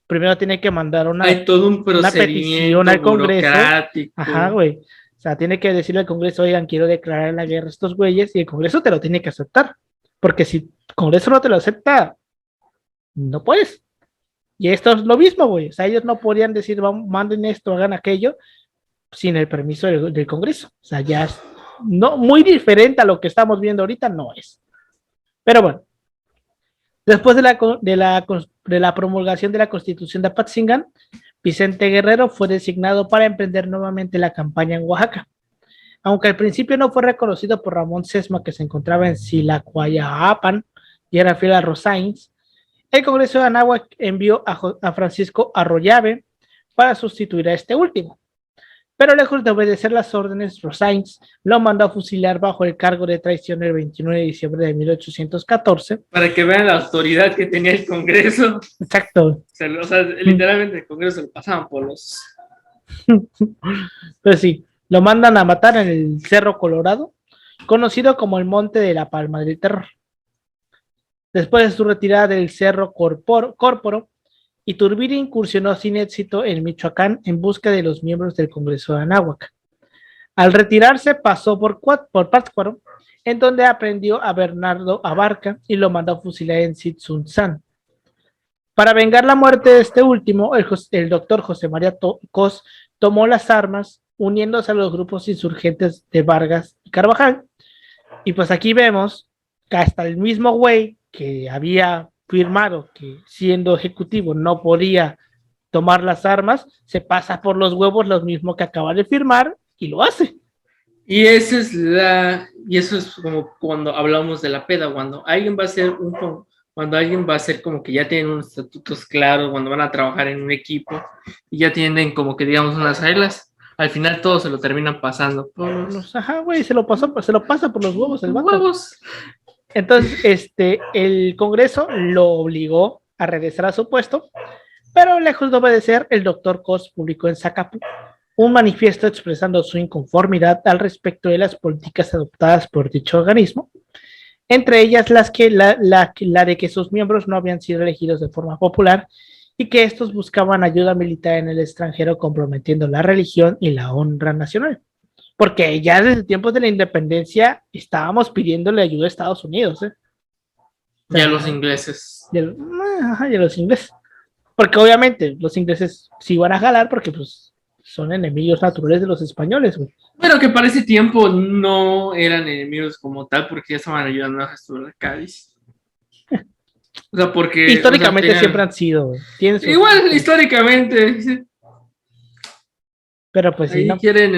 Primero tiene que mandar Hay todo un una petición procedimiento al Congreso. burocrático. Ajá, güey. O sea, tiene que decirle al Congreso, oigan, quiero declarar la guerra a estos güeyes, y el Congreso te lo tiene que aceptar. Porque si el Congreso no te lo acepta, no puedes. Y esto es lo mismo, güey. O sea, ellos no podían decir, vamos, manden esto, hagan aquello, sin el permiso del Congreso. O sea, ya es no, muy diferente a lo que estamos viendo ahorita, no es. Pero bueno, después de la promulgación de la Constitución de Apatzingán, Vicente Guerrero fue designado para emprender nuevamente la campaña en Oaxaca. Aunque al principio no fue reconocido por Ramón Sesma, que se encontraba en Silacuayapan y era fiel a Rosains, el Congreso de Anáhuac envió a Francisco Arroyave para sustituir a este último. Pero lejos de obedecer las órdenes, Rosains lo mandó a fusilar bajo el cargo de traición el 29 de diciembre de 1814. Para que vean la autoridad que tenía el Congreso. Exacto. O sea, literalmente el Congreso se lo pasaban por los... Pues sí, lo mandan a matar en el Cerro Colorado, conocido como el Monte de la Palma del Terror. Después de su retirada del Cerro Córporo, Iturbide incursionó sin éxito en Michoacán en busca de los miembros del Congreso de Anáhuac. Al retirarse pasó por Pátzcuaro, en donde aprendió a Bernardo Abarca y lo mandó a fusilar en Tzitzuntzán. Para vengar la muerte de este último, el doctor José María Cos tomó las armas, uniéndose a los grupos insurgentes de Vargas y Carvajal. Y pues aquí vemos que hasta el mismo güey que había firmado que siendo ejecutivo no podía tomar las armas, se pasa por los huevos lo mismo que acaba de firmar y lo hace. Y eso es como cuando hablamos de la peda, cuando alguien va a ser como que ya tienen unos estatutos claros, cuando van a trabajar en un equipo y ya tienen como que digamos unas reglas, al final todo se lo terminan pasando por los Ajá, güey, se lo pasa por los huevos el vato. huevos. Entonces, el Congreso lo obligó a regresar a su puesto, pero lejos de obedecer, el doctor Cos publicó en Zacapu un manifiesto expresando su inconformidad al respecto de las políticas adoptadas por dicho organismo, entre ellas la de que sus miembros no habían sido elegidos de forma popular y que estos buscaban ayuda militar en el extranjero comprometiendo la religión y la honra nacional. Porque ya desde tiempos de la independencia estábamos pidiéndole ayuda a Estados Unidos, ¿eh? Y a los ingleses. Y a los ingleses. Porque obviamente los ingleses sí van a jalar porque pues son enemigos naturales de los españoles, güey. Pero que para ese tiempo no eran enemigos como tal, porque ya estaban ayudando a restaurar Cádiz. O sea, porque... Históricamente o sea, siempre han sido, güey. Igual, históricamente. Pero pues sí, ahí ¿no? quieren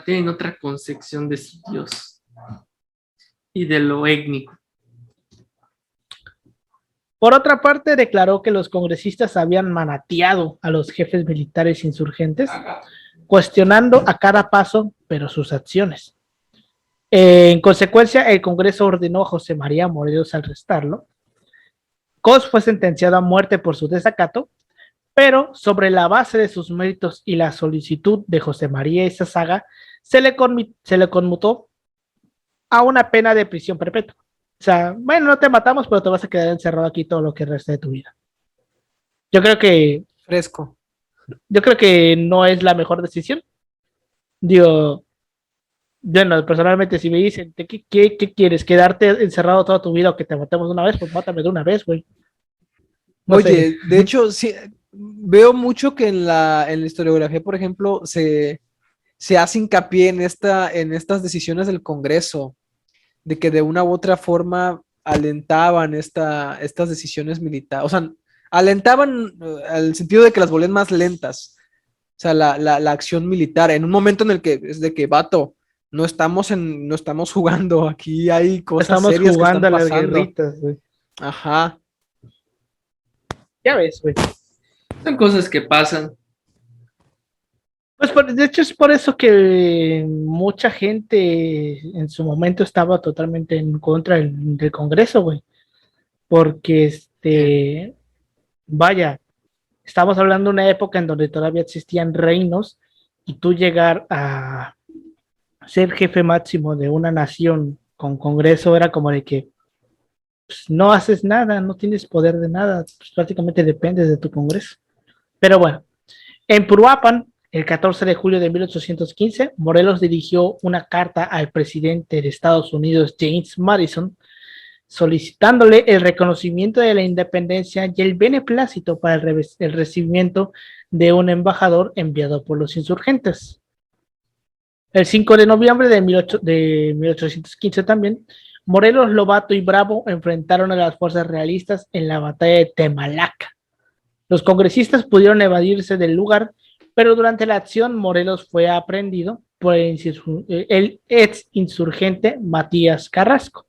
tienen otra concepción de su Dios y de lo étnico. Por otra parte, declaró que los congresistas habían manateado a los jefes militares insurgentes, cuestionando a cada paso, pero sus acciones. En consecuencia, el Congreso ordenó a José María Morelos arrestarlo. Cos fue sentenciado a muerte por su desacato, pero sobre la base de sus méritos y la solicitud de José María Izazaga, se le conmutó a una pena de prisión perpetua. O sea, bueno, no te matamos, pero te vas a quedar encerrado aquí todo lo que resta de tu vida. Yo creo que, Fresco. yo creo que no es la mejor decisión. Digo, bueno, personalmente, si me dicen, ¿qué quieres? ¿Quedarte encerrado toda tu vida o que te matemos de una vez? Pues mátame de una vez, güey. No Oye, sé. de hecho, sí, veo mucho que en la historiografía, por ejemplo, se hace hincapié en estas decisiones del Congreso, de que de una u otra forma alentaban estas decisiones militares, o sea, alentaban al sentido de que las volvían más lentas, o sea, la acción militar, en un momento en el que es de que, vato, no estamos jugando, aquí hay cosas Estamos serias que están jugando a las pasando. guerritas, güey. Ajá. Ya ves, güey. Son cosas que pasan. Pues de hecho es por eso que mucha gente en su momento estaba totalmente en contra del Congreso, güey. Porque vaya, estamos hablando de una época en donde todavía existían reinos y tú llegar a ser jefe máximo de una nación con Congreso era como de que pues, no haces nada, no tienes poder de nada, pues, prácticamente dependes de tu Congreso. Pero bueno, en Puruapan, el 14 de julio de 1815, Morelos dirigió una carta al presidente de Estados Unidos, James Madison, solicitándole el reconocimiento de la independencia y el beneplácito para el recibimiento de un embajador enviado por los insurgentes. El 5 de noviembre de 1815 también, Morelos, Lobato y Bravo enfrentaron a las fuerzas realistas en la batalla de Temalaca. Los congresistas pudieron evadirse del lugar, pero durante la acción Morelos fue aprehendido por el ex insurgente Matías Carrasco.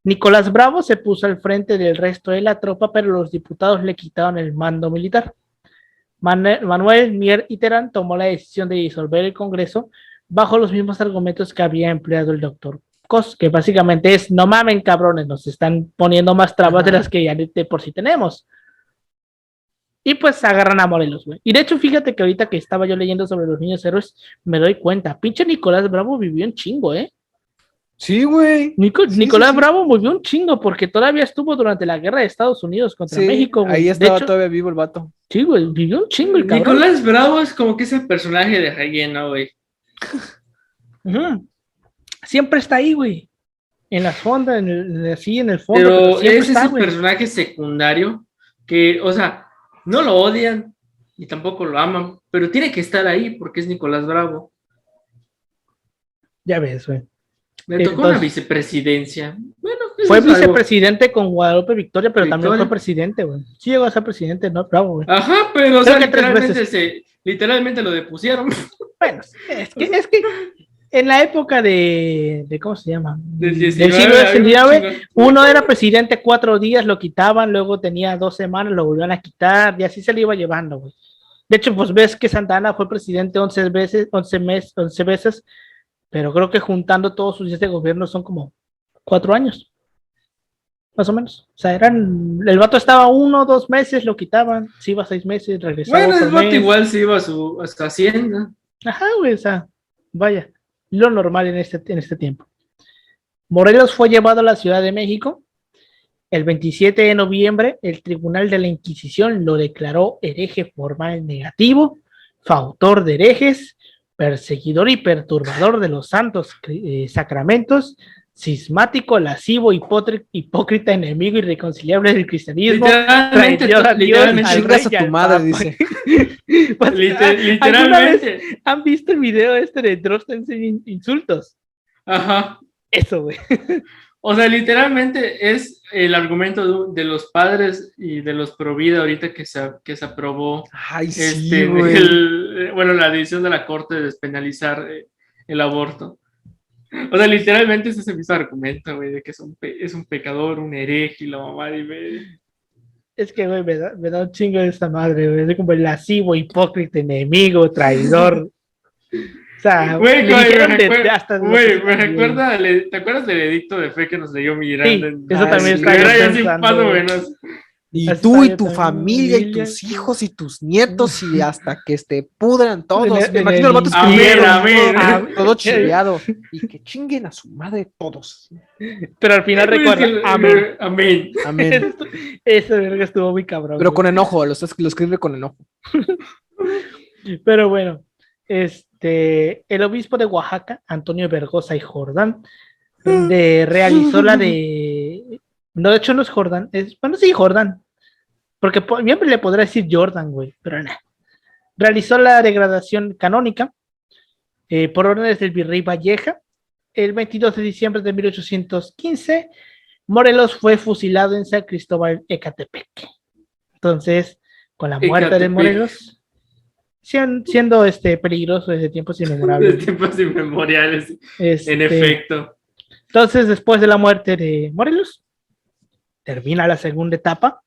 Nicolás Bravo se puso al frente del resto de la tropa, pero los diputados le quitaron el mando militar. Manuel Mier y Terán tomó la decisión de disolver el Congreso bajo los mismos argumentos que había empleado el doctor Cos, que básicamente es, no mamen cabrones, nos están poniendo más trabas de las que ya de por sí tenemos. Y pues agarran a Morelos, güey. Y de hecho, fíjate que ahorita que estaba yo leyendo sobre los niños héroes, me doy cuenta, pinche Nicolás Bravo vivió un chingo, ¿eh? Sí, güey. Nicolás Sí. Bravo vivió un chingo porque todavía estuvo durante la guerra de Estados Unidos contra Sí, México, güey. ahí De estaba hecho, todavía vivo el vato. sí, güey, vivió un chingo el cabrón. Nicolás Bravo es como que ese personaje de relleno, güey. Uh-huh. Siempre está ahí, güey. En las fondas, así en el fondo, Pero siempre es está, ese güey. personaje secundario que, o sea, no lo odian y tampoco lo aman, pero tiene que estar ahí porque es Nicolás Bravo. Ya ves, güey. Le tocó una vicepresidencia. Bueno, fue vicepresidente con Guadalupe Victoria, pero también fue presidente, güey. Sí llegó a ser presidente, no, Bravo, güey. Ajá, pero o sea, literalmente lo depusieron. Bueno, es que en la época ¿cómo se llama? Del siglo XIX, uno era presidente 4 días, lo quitaban, luego tenía 2 semanas, lo volvían a quitar, y así se lo iba llevando, güey. De hecho, pues ves que Santana fue presidente 11 veces, pero creo que juntando todos sus días de gobierno son como 4 años, más o menos. O sea, el vato estaba 1 o 2 meses, lo quitaban, se iba 6 meses, regresaba. Bueno, el vato igual se iba a su hacienda. Ajá, güey, o sea, vaya, lo normal en este tiempo. Morelos fue llevado a la Ciudad de México. El 27 de noviembre, el Tribunal de la Inquisición lo declaró hereje formal negativo, fautor de herejes, perseguidor y perturbador de los santos sacramentos, cismático, lascivo, hipócrita, enemigo irreconciliable del cristianismo, literalmente chingas a tu madre, dice. Pues, literalmente. ¿Han visto el video de Drosten sin insultos? Ajá. Eso, güey. O sea, literalmente es el argumento de los padres y de los pro vida ahorita que se aprobó. Ay, sí, güey. Bueno, la decisión de la corte de despenalizar el aborto. O sea, literalmente ese es el mismo argumento, güey, de que es un pecador, un hereje y la mamá y media. Es que, güey, me da un chingo de esta madre, güey. Es como el lascivo, hipócrita, enemigo, traidor. O sea, güey, me recuerda, ¿te acuerdas del edicto de fe que nos leyó Miranda? Sí, eso también está bien. Y Así tú estaba y yo tu también, familia y familia, tus hijos y tus nietos y hasta que te pudran todos. En el- Me en imagino el el vato Amén, escribiendo amén. todo chileado. Y que chinguen a su madre todos. Pero al final Güey, es recuerda, que- amén. amén. Amén. Ese verga estuvo muy cabrón, Pero güey. con enojo, lo escribe con enojo. Pero bueno, el obispo de Oaxaca, Antonio Vergosa y Jordán, realizó la de. No, de hecho no es Jordán, bueno, sí, Jordán, porque siempre le podrá decir Jordan, güey, pero no. Realizó la degradación canónica por órdenes del virrey Valleja. El 22 de diciembre de 1815, Morelos fue fusilado en San Cristóbal, Ecatepec. Entonces, con la muerte de Ecatepec, Morelos, siendo peligroso desde tiempos de inmemorables. tiempos inmemoriales, en Este, efecto. entonces, después de la muerte de Morelos, termina la segunda etapa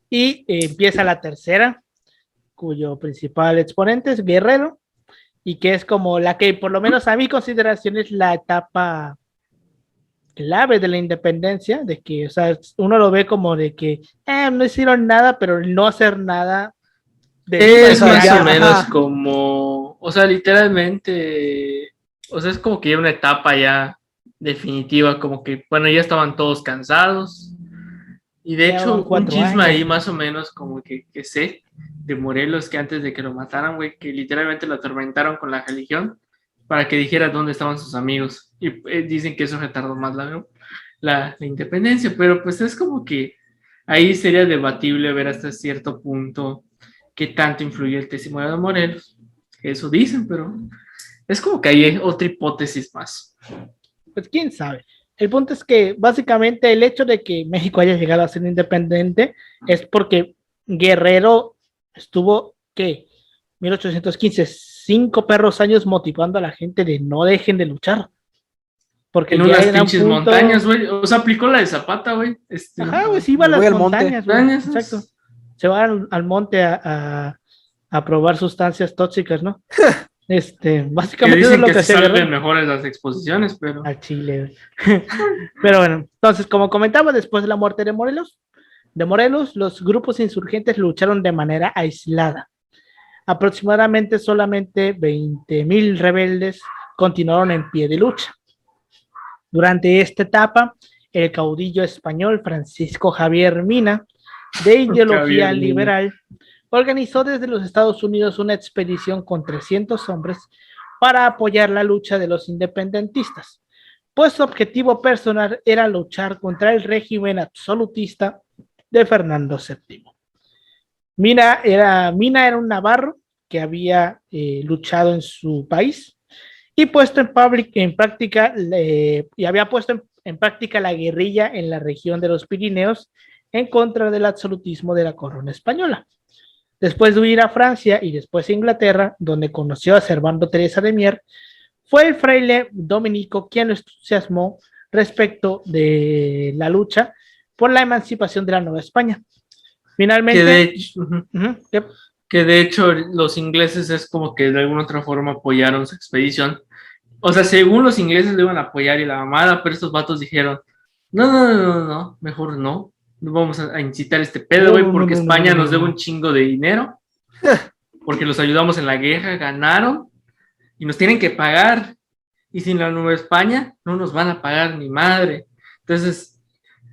y empieza la tercera, cuyo principal exponente es Guerrero, y que es como la que, por lo menos a mi consideración, es la etapa clave de la independencia, de que, o sea, uno lo ve como de que no hicieron nada, pero el no hacer nada deriva Es en que más o haya menos ajá. como, o sea, literalmente, o sea, es como que ya una etapa ya definitiva, como que, bueno, ya estaban todos cansados. Y de ya van hecho, un 4 chisme ahí años. más o menos como que sé de Morelos que antes de que lo mataran, güey, que literalmente lo atormentaron con la religión para que dijera dónde estaban sus amigos. Y dicen que eso retardó más la independencia, pero pues es como que ahí sería debatible ver hasta cierto punto qué tanto influyó el testimonio de Morelos. Eso dicen, pero es como que hay otra hipótesis más. Pues quién sabe. El punto es que básicamente el hecho de que México haya llegado a ser independiente es porque Guerrero estuvo, ¿qué? 1815, 5 perros años motivando a la gente de no dejen de luchar. Porque En ya unas era un pinches montañas, punto. güey. O sea, aplicó la de Zapata, güey. Ajá, güey, Ajá. se iba a Me voy las al monte. montañas, güey. Exacto. Se va al monte a probar sustancias tóxicas, ¿no? Que Básicamente eso es dicen lo que que se hacía salen Guerrero. mejores las exposiciones, pero Al Chile, güey. Pero bueno, entonces, como comentaba, después de la muerte de Morelos, los grupos insurgentes lucharon de manera aislada. Aproximadamente solamente 20,000 rebeldes continuaron en pie de lucha. Durante esta etapa, el caudillo español Francisco Javier Mina, de ideología Javier Mina. liberal, organizó desde los Estados Unidos una expedición con 300 hombres para apoyar la lucha de los independentistas, pues su objetivo personal era luchar contra el régimen absolutista de Fernando VII. Mina era un navarro que había luchado en su país y había puesto en práctica la guerrilla en la región de los Pirineos en contra del absolutismo de la corona española. Después de huir a Francia y después a Inglaterra, donde conoció a Servando Teresa de Mier, fue el fraile dominico quien lo entusiasmó respecto de la lucha por la emancipación de la Nueva España. Que de Finalmente, hecho, que de hecho los ingleses es como que de alguna otra forma apoyaron su expedición. O sea, según los ingleses lo iban a apoyar y la mamada, pero estos vatos dijeron, no, mejor no. No vamos a incitar este pedo, no, güey, no, no, porque no, no, no, España nos no, debe un no. chingo de dinero, porque los ayudamos en la guerra, ganaron y nos tienen que pagar. Y sin la Nueva España no nos van a pagar ni madre. Entonces,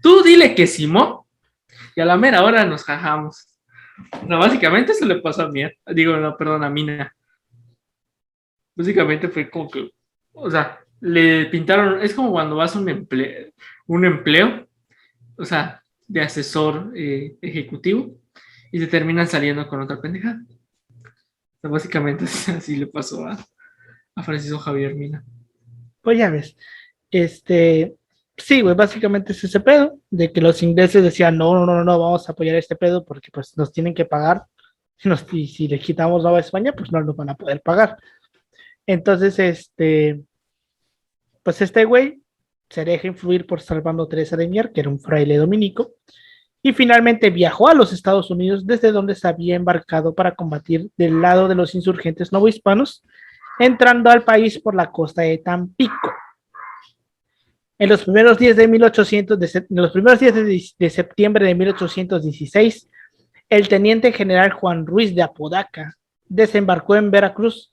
tú dile que Simón y a la mera hora nos jajamos. No, básicamente eso le pasó a mí. Digo, no, perdón, a Mina. Básicamente fue como que, o sea, le pintaron, es como cuando vas a un empleo, o sea, de asesor ejecutivo y te terminan saliendo con otra pendejada. O sea, básicamente así le pasó a Francisco Javier Mina. Pues ya ves, sí, güey, básicamente es ese pedo, de que los ingleses decían, no, no, no, no, vamos a apoyar este pedo porque pues nos tienen que pagar, y si le quitamos Nueva España, pues no nos van a poder pagar. Entonces, pues este güey se deja influir por Salvando Teresa de Mier, que era un fraile dominico, y finalmente viajó a los Estados Unidos, desde donde se había embarcado para combatir del lado de los insurgentes novohispanos, entrando al país por la costa de Tampico. En los primeros días de septiembre de 1816, el teniente general Juan Ruiz de Apodaca desembarcó en Veracruz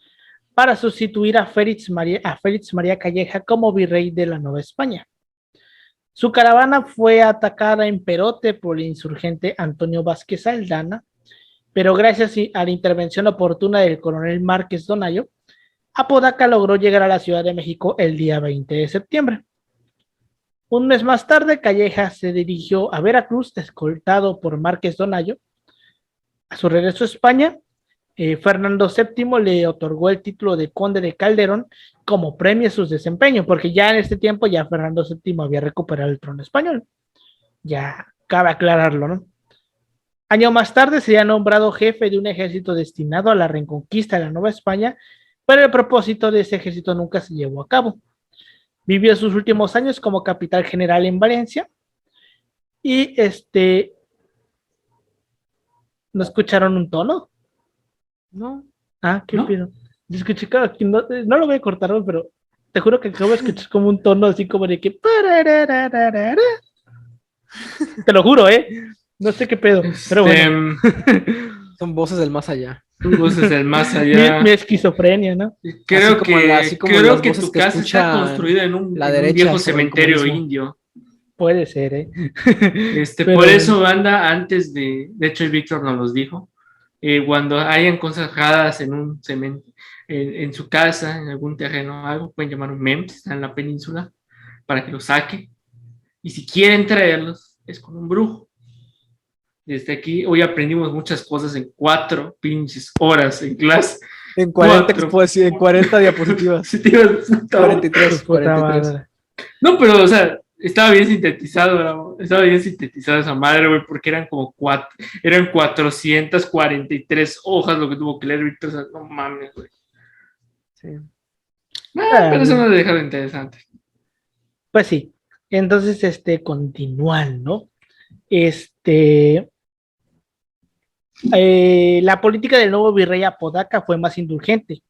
para sustituir a Félix María Calleja como virrey de la Nueva España. Su caravana fue atacada en Perote por el insurgente Antonio Vázquez Aldana, pero gracias a la intervención oportuna del coronel Márquez Donayo, Apodaca logró llegar a la Ciudad de México el día 20 de septiembre. Un mes más tarde, Calleja se dirigió a Veracruz, escoltado por Márquez Donayo. A su regreso a España, Fernando VII le otorgó el título de conde de Calderón como premio a su desempeño, porque ya en este tiempo ya Fernando VII había recuperado el trono español. Ya cabe aclararlo, ¿no? Año más tarde sería nombrado jefe de un ejército destinado a la reconquista de la Nueva España, pero el propósito de ese ejército nunca se llevó a cabo. Vivió sus últimos años como capitán general en Valencia y ¿no escucharon un tono? No. Ah, qué ¿No? pido. Yo escuché que no lo voy a cortar, pero te juro que acabo de escuchar como un tono así como de que. Te lo juro, No sé qué pedo, pero bueno. Son voces del más allá. Voces del más allá. Mi esquizofrenia, ¿no? Creo así como que las tu voces que casa está escuchan construida en un la en un derecha viejo sobre el cementerio comunismo. indio. Puede ser, Por Pero- eso, banda, antes de hecho, el Víctor nos los dijo, cuando hayan cosas raras en un cementerio, en su casa, en algún terreno, algo, pueden llamar un MEMS, está en la península, para que lo saque. Y si quieren traerlos, es con un brujo. Desde aquí, hoy aprendimos muchas cosas en 4 pinches horas en clase. En 40, Cuatro. en 40 diapositivas. Sí, tío, puta 43, Puta 43. madre. No, pero, o sea, estaba bien sintetizado, ¿no? Estaba bien sintetizada esa madre, güey, porque eran como 443 hojas lo que tuvo que leer Víctor, o sea, no mames, güey. Sí. Pero eso no le deja de interesante. Pues sí. Entonces, continúan, ¿no? La política del nuevo virrey Apodaca fue más indulgente.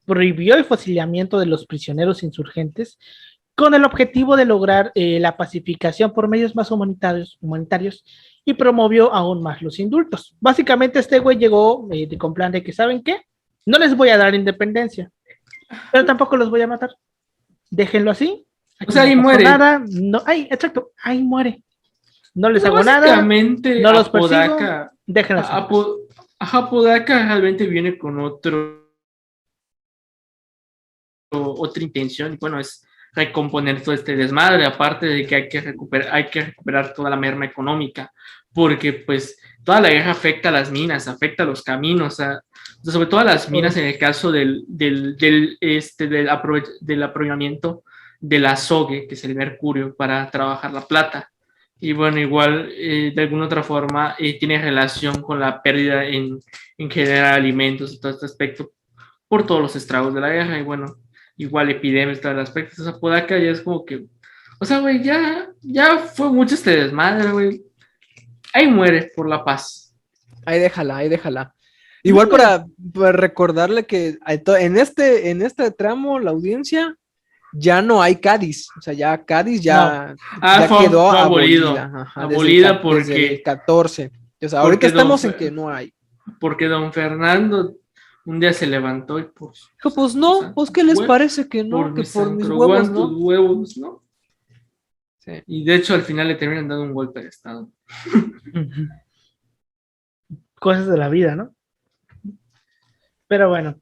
Prohibió el fusilamiento de los prisioneros insurgentes con el objetivo de lograr la pacificación por medios más humanitarios y promovió aún más los indultos. Básicamente este güey llegó con plan de que, ¿saben qué? No les voy a dar independencia, pero tampoco los voy a matar. Déjenlo así. O sea, ahí no pasó muere. nada. No, exacto, ahí muere. No les Pero hago nada, básicamente, no los persigo, Apodaca, déjenlo así. Apodaca realmente viene con otra intención, y bueno, es recomponer todo este desmadre, aparte de que hay que recuperar toda la merma económica, porque pues toda la guerra afecta a las minas, afecta a los caminos, sobre todo a las minas en el caso del aprovechamiento del azogue, que es el mercurio, para trabajar la plata. Y bueno, igual de alguna otra forma tiene relación con la pérdida en generar alimentos y todo este aspecto por todos los estragos de la guerra. Y bueno, igual epidemias, todo el aspecto. O sea, Apodaca ya es como que, o sea, güey, ya fue mucho este desmadre, güey. Ahí muere por la paz. Ahí déjala, ahí déjala. Igual para recordarle que en este tramo la audiencia ya no hay Cádiz, o sea, ya Cádiz ya quedó fue abolida. Ajá, abolida desde el 14. O sea, ahorita porque estamos en que no hay. Porque don Fernando un día se levantó y pues... Dijo, pues no, o sea, pues ¿qué les parece que no? Que por mis huevos, ¿no? Huevos, ¿no? Sí. Y de hecho al final le terminan dando un golpe de estado. Cosas de la vida, ¿no? Pero bueno,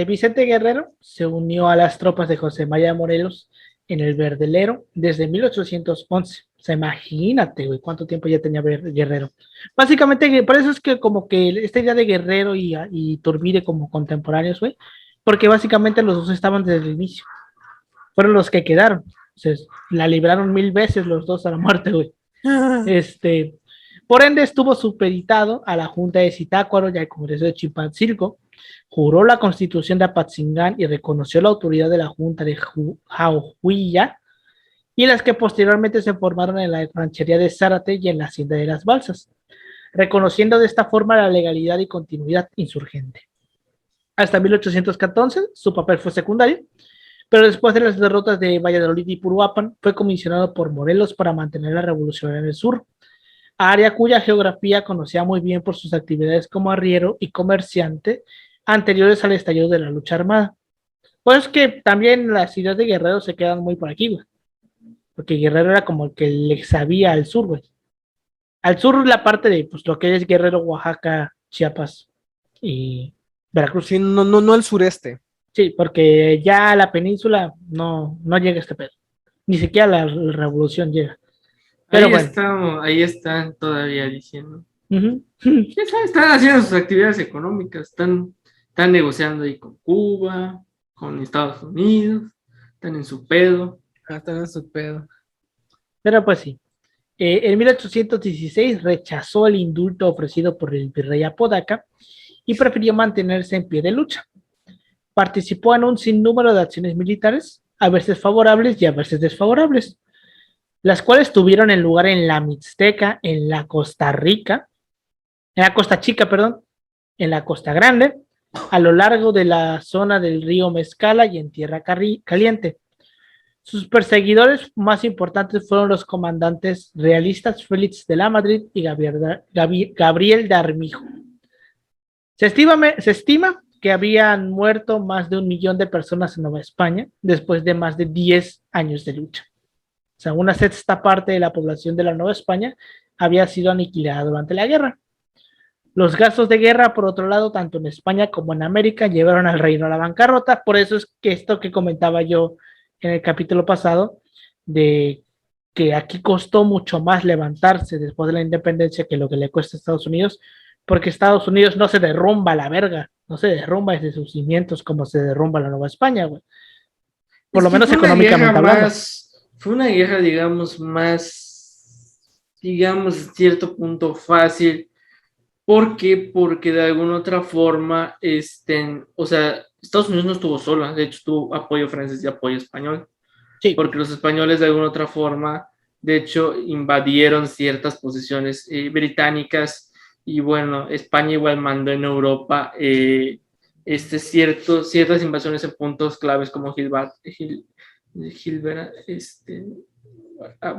Vicente Guerrero se unió a las tropas de José María Morelos en el Verdelero desde 1811. O sea, imagínate, güey, cuánto tiempo ya tenía Guerrero. Básicamente, por eso es que como que esta idea de Guerrero y Iturbide como contemporáneos, güey, porque básicamente los dos estaban desde el inicio. Fueron los que quedaron. O sea, la libraron 1000 veces los dos a la muerte, güey. Por ende, estuvo supeditado a la Junta de Zitácuaro y al Congreso de Chilpancingo, juró la Constitución de Apatzingán y reconoció la autoridad de la Junta de Jaujuilla, y las que posteriormente se formaron en la ranchería de Zárate y en la hacienda de las Balsas, reconociendo de esta forma la legalidad y continuidad insurgente. Hasta 1814, su papel fue secundario, pero después de las derrotas de Valladolid y Puruapan, fue comisionado por Morelos para mantener la revolución en el sur, área cuya geografía conocía muy bien por sus actividades como arriero y comerciante anteriores al estallido de la lucha armada. Pues que también las ideas de Guerrero se quedan muy por aquí, güey, porque Guerrero era como el que le sabía al sur, güey. Al sur la parte de pues, lo que es Guerrero, Oaxaca, Chiapas y Veracruz. Sí, no al sureste. Sí, porque ya a la península no llega este pedo. Ni siquiera la revolución llega. Pero Ahí bueno. estamos, ahí están todavía diciendo. Uh-huh. Ya saben, están haciendo sus actividades económicas, están negociando ahí con Cuba, con Estados Unidos, están en su pedo. Hasta en su pedo. Pero pues sí. En 1816 rechazó el indulto ofrecido por el virrey Apodaca y prefirió mantenerse en pie de lucha. Participó en un sinnúmero de acciones militares, a veces favorables y a veces desfavorables, las cuales tuvieron lugar en la Mixteca, en la Costa Rica, en la Costa Chica, perdón, en la Costa Grande, a lo largo de la zona del río Mezcala y en Tierra Caliente. Sus perseguidores más importantes fueron los comandantes realistas Félix de la Madrid y Gabriel de Armijo. Se estima que habían muerto más de 1 millón de personas en Nueva España después de más de 10 años de lucha. O sea, una sexta parte de la población de la Nueva España había sido aniquilada durante la guerra. Los gastos de guerra, por otro lado, tanto en España como en América, llevaron al reino a la bancarrota. Por eso es que esto que comentaba yo en el capítulo pasado, de que aquí costó mucho más levantarse después de la independencia que lo que le cuesta a Estados Unidos, porque Estados Unidos no se derrumba a la verga, no se derrumba desde sus cimientos como se derrumba la Nueva España, güey. Por lo menos económicamente hablando. Fue una guerra, digamos, digamos, cierto punto fácil. ¿Por qué? Porque de alguna otra forma, o sea, Estados Unidos no estuvo sola, de hecho tuvo apoyo francés y apoyo español, Sí. porque los españoles de alguna otra forma, de hecho, invadieron ciertas posiciones británicas y bueno, España igual mandó en Europa ciertas invasiones en puntos claves como Gilbert,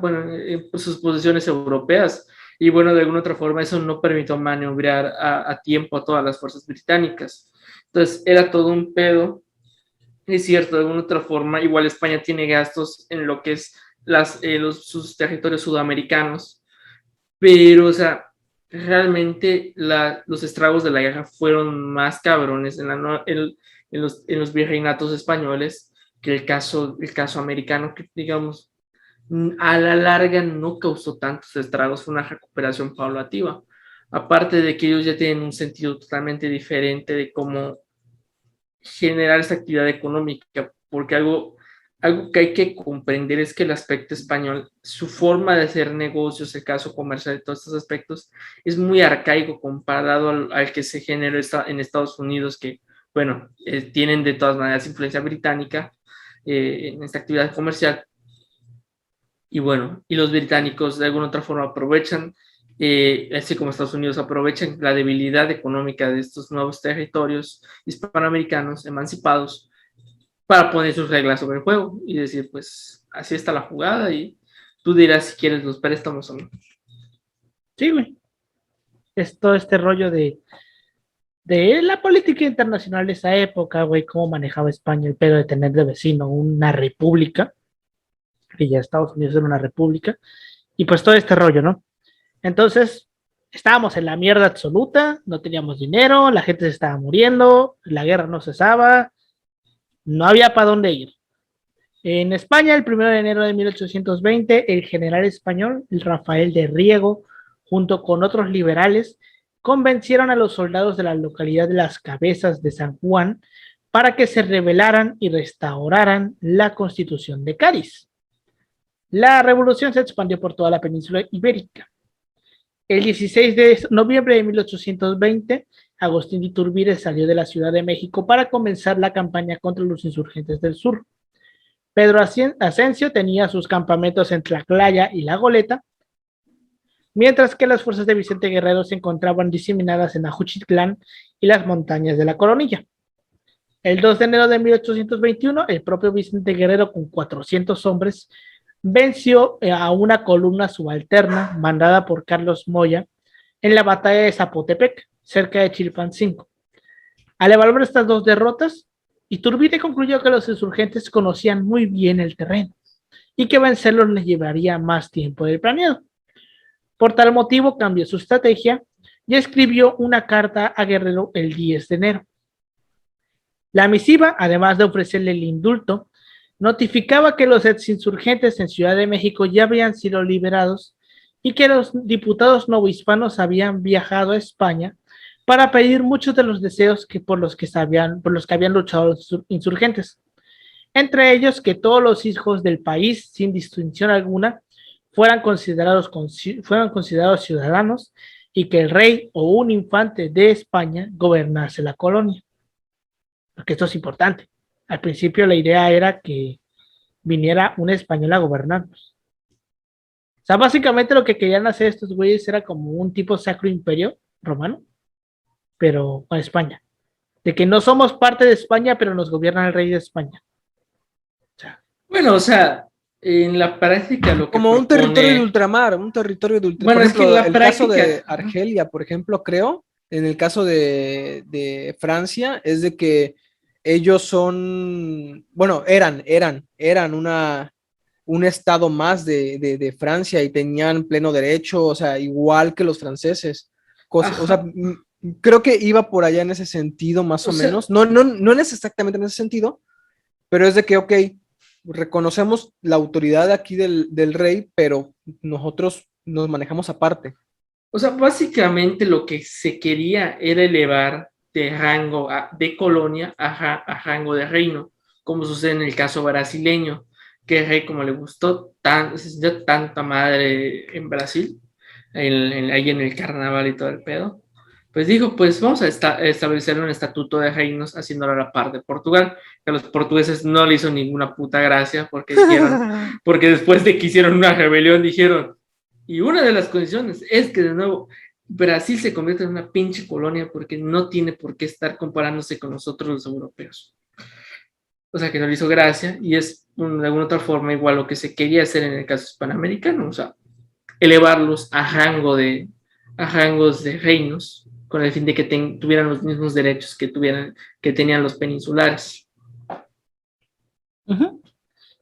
bueno, pues sus posiciones europeas. Y bueno, de alguna otra forma eso no permitió maniobrar a tiempo a todas las fuerzas británicas. Entonces era todo un pedo. Es cierto, de alguna otra forma, igual España tiene gastos en lo que es sus territorios sudamericanos, pero, o sea, realmente los estragos de la guerra fueron más cabrones en los virreinatos españoles que el caso americano, que digamos, a la larga no causó tantos estragos, fue una recuperación paulativa. Aparte de que ellos ya tienen un sentido totalmente diferente de cómo generar esa actividad económica, porque algo que hay que comprender es que el aspecto español, su forma de hacer negocios, el caso comercial y todos estos aspectos, es muy arcaico comparado al que se generó en Estados Unidos, que, bueno, tienen de todas maneras influencia británica en esta actividad comercial. Y bueno, y los británicos de alguna otra forma aprovechan, así como Estados Unidos aprovechan la debilidad económica de estos nuevos territorios hispanoamericanos emancipados para poner sus reglas sobre el juego y decir, pues así está la jugada y tú dirás si quieres los préstamos o no. Sí, güey. Es todo este rollo de la política internacional de esa época, güey, cómo manejaba España el pedo de tener de vecino una república, que ya Estados Unidos era una república, y pues todo este rollo, ¿no? Entonces, estábamos en la mierda absoluta, no teníamos dinero, la gente se estaba muriendo, la guerra no cesaba, no había para dónde ir. En España, el 1 de enero de 1820, el general español Rafael de Riego, junto con otros liberales, convencieron a los soldados de la localidad de Las Cabezas de San Juan para que se rebelaran y restauraran la Constitución de Cádiz. La revolución se expandió por toda la península ibérica. El 16 de noviembre de 1820, Agustín de Iturbide salió de la Ciudad de México para comenzar la campaña contra los insurgentes del sur. Pedro Asensio tenía sus campamentos en Tlaxcala y La Goleta, mientras que las fuerzas de Vicente Guerrero se encontraban diseminadas en Ajuchitlán y las montañas de la Coronilla. El 2 de enero de 1821, el propio Vicente Guerrero, con 400 hombres, venció a una columna subalterna mandada por Carlos Moya en la batalla de Zapotepec, cerca de Chilpancingo. Al evaluar estas dos derrotas, Iturbide concluyó que los insurgentes conocían muy bien el terreno y que vencerlos les llevaría más tiempo del planeado. Por tal motivo, cambió su estrategia y escribió una carta a Guerrero el 10 de enero. La misiva, además de ofrecerle el indulto, notificaba que los exinsurgentes en Ciudad de México ya habían sido liberados y que los diputados novohispanos habían viajado a España para pedir muchos de los deseos por los que habían luchado los insurgentes. Entre ellos, que todos los hijos del país, sin distinción alguna, fueran considerados ciudadanos y que el rey o un infante de España gobernase la colonia. Porque esto es importante. Al principio la idea era que viniera un español a gobernarnos. O sea, básicamente lo que querían hacer estos güeyes era como un tipo sacro imperio romano, pero con España. De que no somos parte de España, pero nos gobierna el rey de España. O sea, bueno, o sea, en la práctica lo que como propone... un territorio de ultramar, un territorio de ultramar. Bueno, por ejemplo, es que la el caso de práctica... Argelia, por ejemplo, creo, en el caso de Francia, es de que ellos son, bueno, eran un estado más de Francia y tenían pleno derecho, o sea, igual que los franceses. O sea, creo que iba por allá en ese sentido, más o menos. No es exactamente en ese sentido, pero es de que, ok, reconocemos la autoridad aquí del rey, pero nosotros nos manejamos aparte. O sea, básicamente lo que se quería era elevar de rango de colonia a rango de reino, como sucede en el caso brasileño, que el rey, como le gustó, se sintió tanta madre en Brasil, ahí en el carnaval y todo el pedo, pues dijo, pues vamos a establecer un estatuto de reinos haciéndolo a la par de Portugal, que a los portugueses no le hizo ninguna puta gracia, porque después de que hicieron una rebelión dijeron, y una de las condiciones es que de nuevo Brasil se convierta en una pinche colonia porque no tiene por qué estar comparándose con nosotros los europeos. O sea que no le hizo gracia y es de alguna otra forma igual lo que se quería hacer en el caso hispanoamericano, o sea, elevarlos a rangos de reinos con el fin de que tuvieran los mismos derechos que tenían los peninsulares.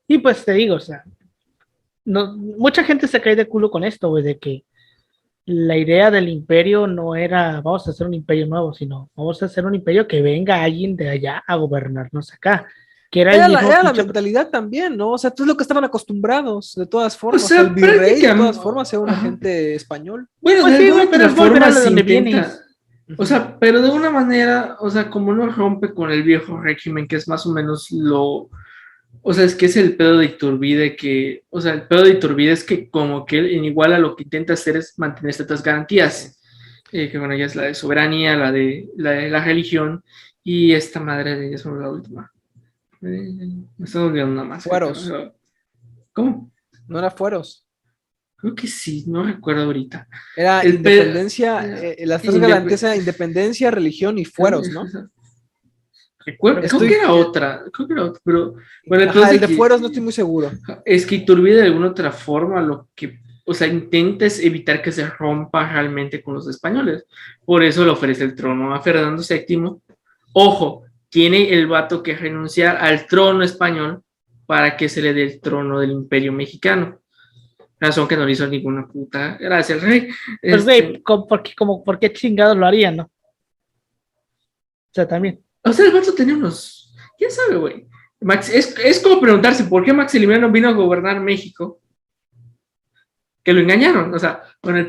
Y pues te digo, o sea, mucha gente se cae de culo con esto, güey, de que la idea del imperio no era vamos a hacer un imperio nuevo, sino vamos a hacer un imperio que venga alguien de allá a gobernarnos acá. Que era la mentalidad también, ¿no? O sea, tú es lo que estaban acostumbrados, de todas formas. O sea, el virrey, de todas formas, era un agente español. Bueno, pues de sí, alguna pero es forma de donde intenta, vienes. o sea, pero de una manera, o sea, como no rompe con el viejo régimen, que es más o menos o sea, es que es el pedo de Iturbide o sea, el pedo de Iturbide es que como que él, en igual a lo que intenta hacer es mantener ciertas garantías, que bueno, ya es la de soberanía, la de la religión, y esta madre de eso es la última. Me estoy olvidando una más. Fueros. ¿Cómo? No era fueros. Creo que sí, no recuerdo ahorita. Era independencia, las tres garantías eran independencia, religión y fueros, ¿no? Creo que era otra, pero bueno, ajá, el de fueros no estoy muy seguro. Es que Iturbide de alguna otra forma lo que, o sea, intenta es evitar que se rompa realmente con los españoles. Por eso le ofrece el trono a Fernando VII. Ojo, tiene el vato que renunciar al trono español para que se le dé el trono del Imperio Mexicano. Razón que no le hizo ninguna puta gracia al rey. Pues güey, ¿por qué chingados lo harían, no? O sea, también. O sea, el vato tenía unos... ¿Quién sabe, güey? Es como preguntarse por qué Maximiliano vino a gobernar México. Que lo engañaron. O sea, bueno, el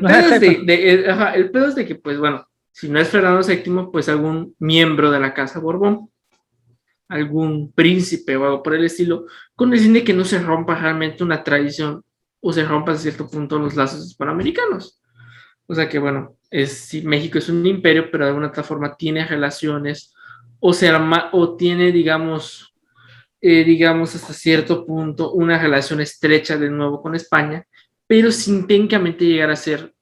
pedo es de que, pues bueno, si no es Fernando VII, pues algún miembro de la Casa Borbón, algún príncipe o algo por el estilo, con el fin de que no se rompa realmente una tradición o se rompa a cierto punto los lazos hispanoamericanos. O sea que, bueno, si México es un imperio, pero de alguna otra forma tiene relaciones o tiene, digamos, hasta cierto punto una relación estrecha de nuevo con España, pero sin técnicamente llegar a ser,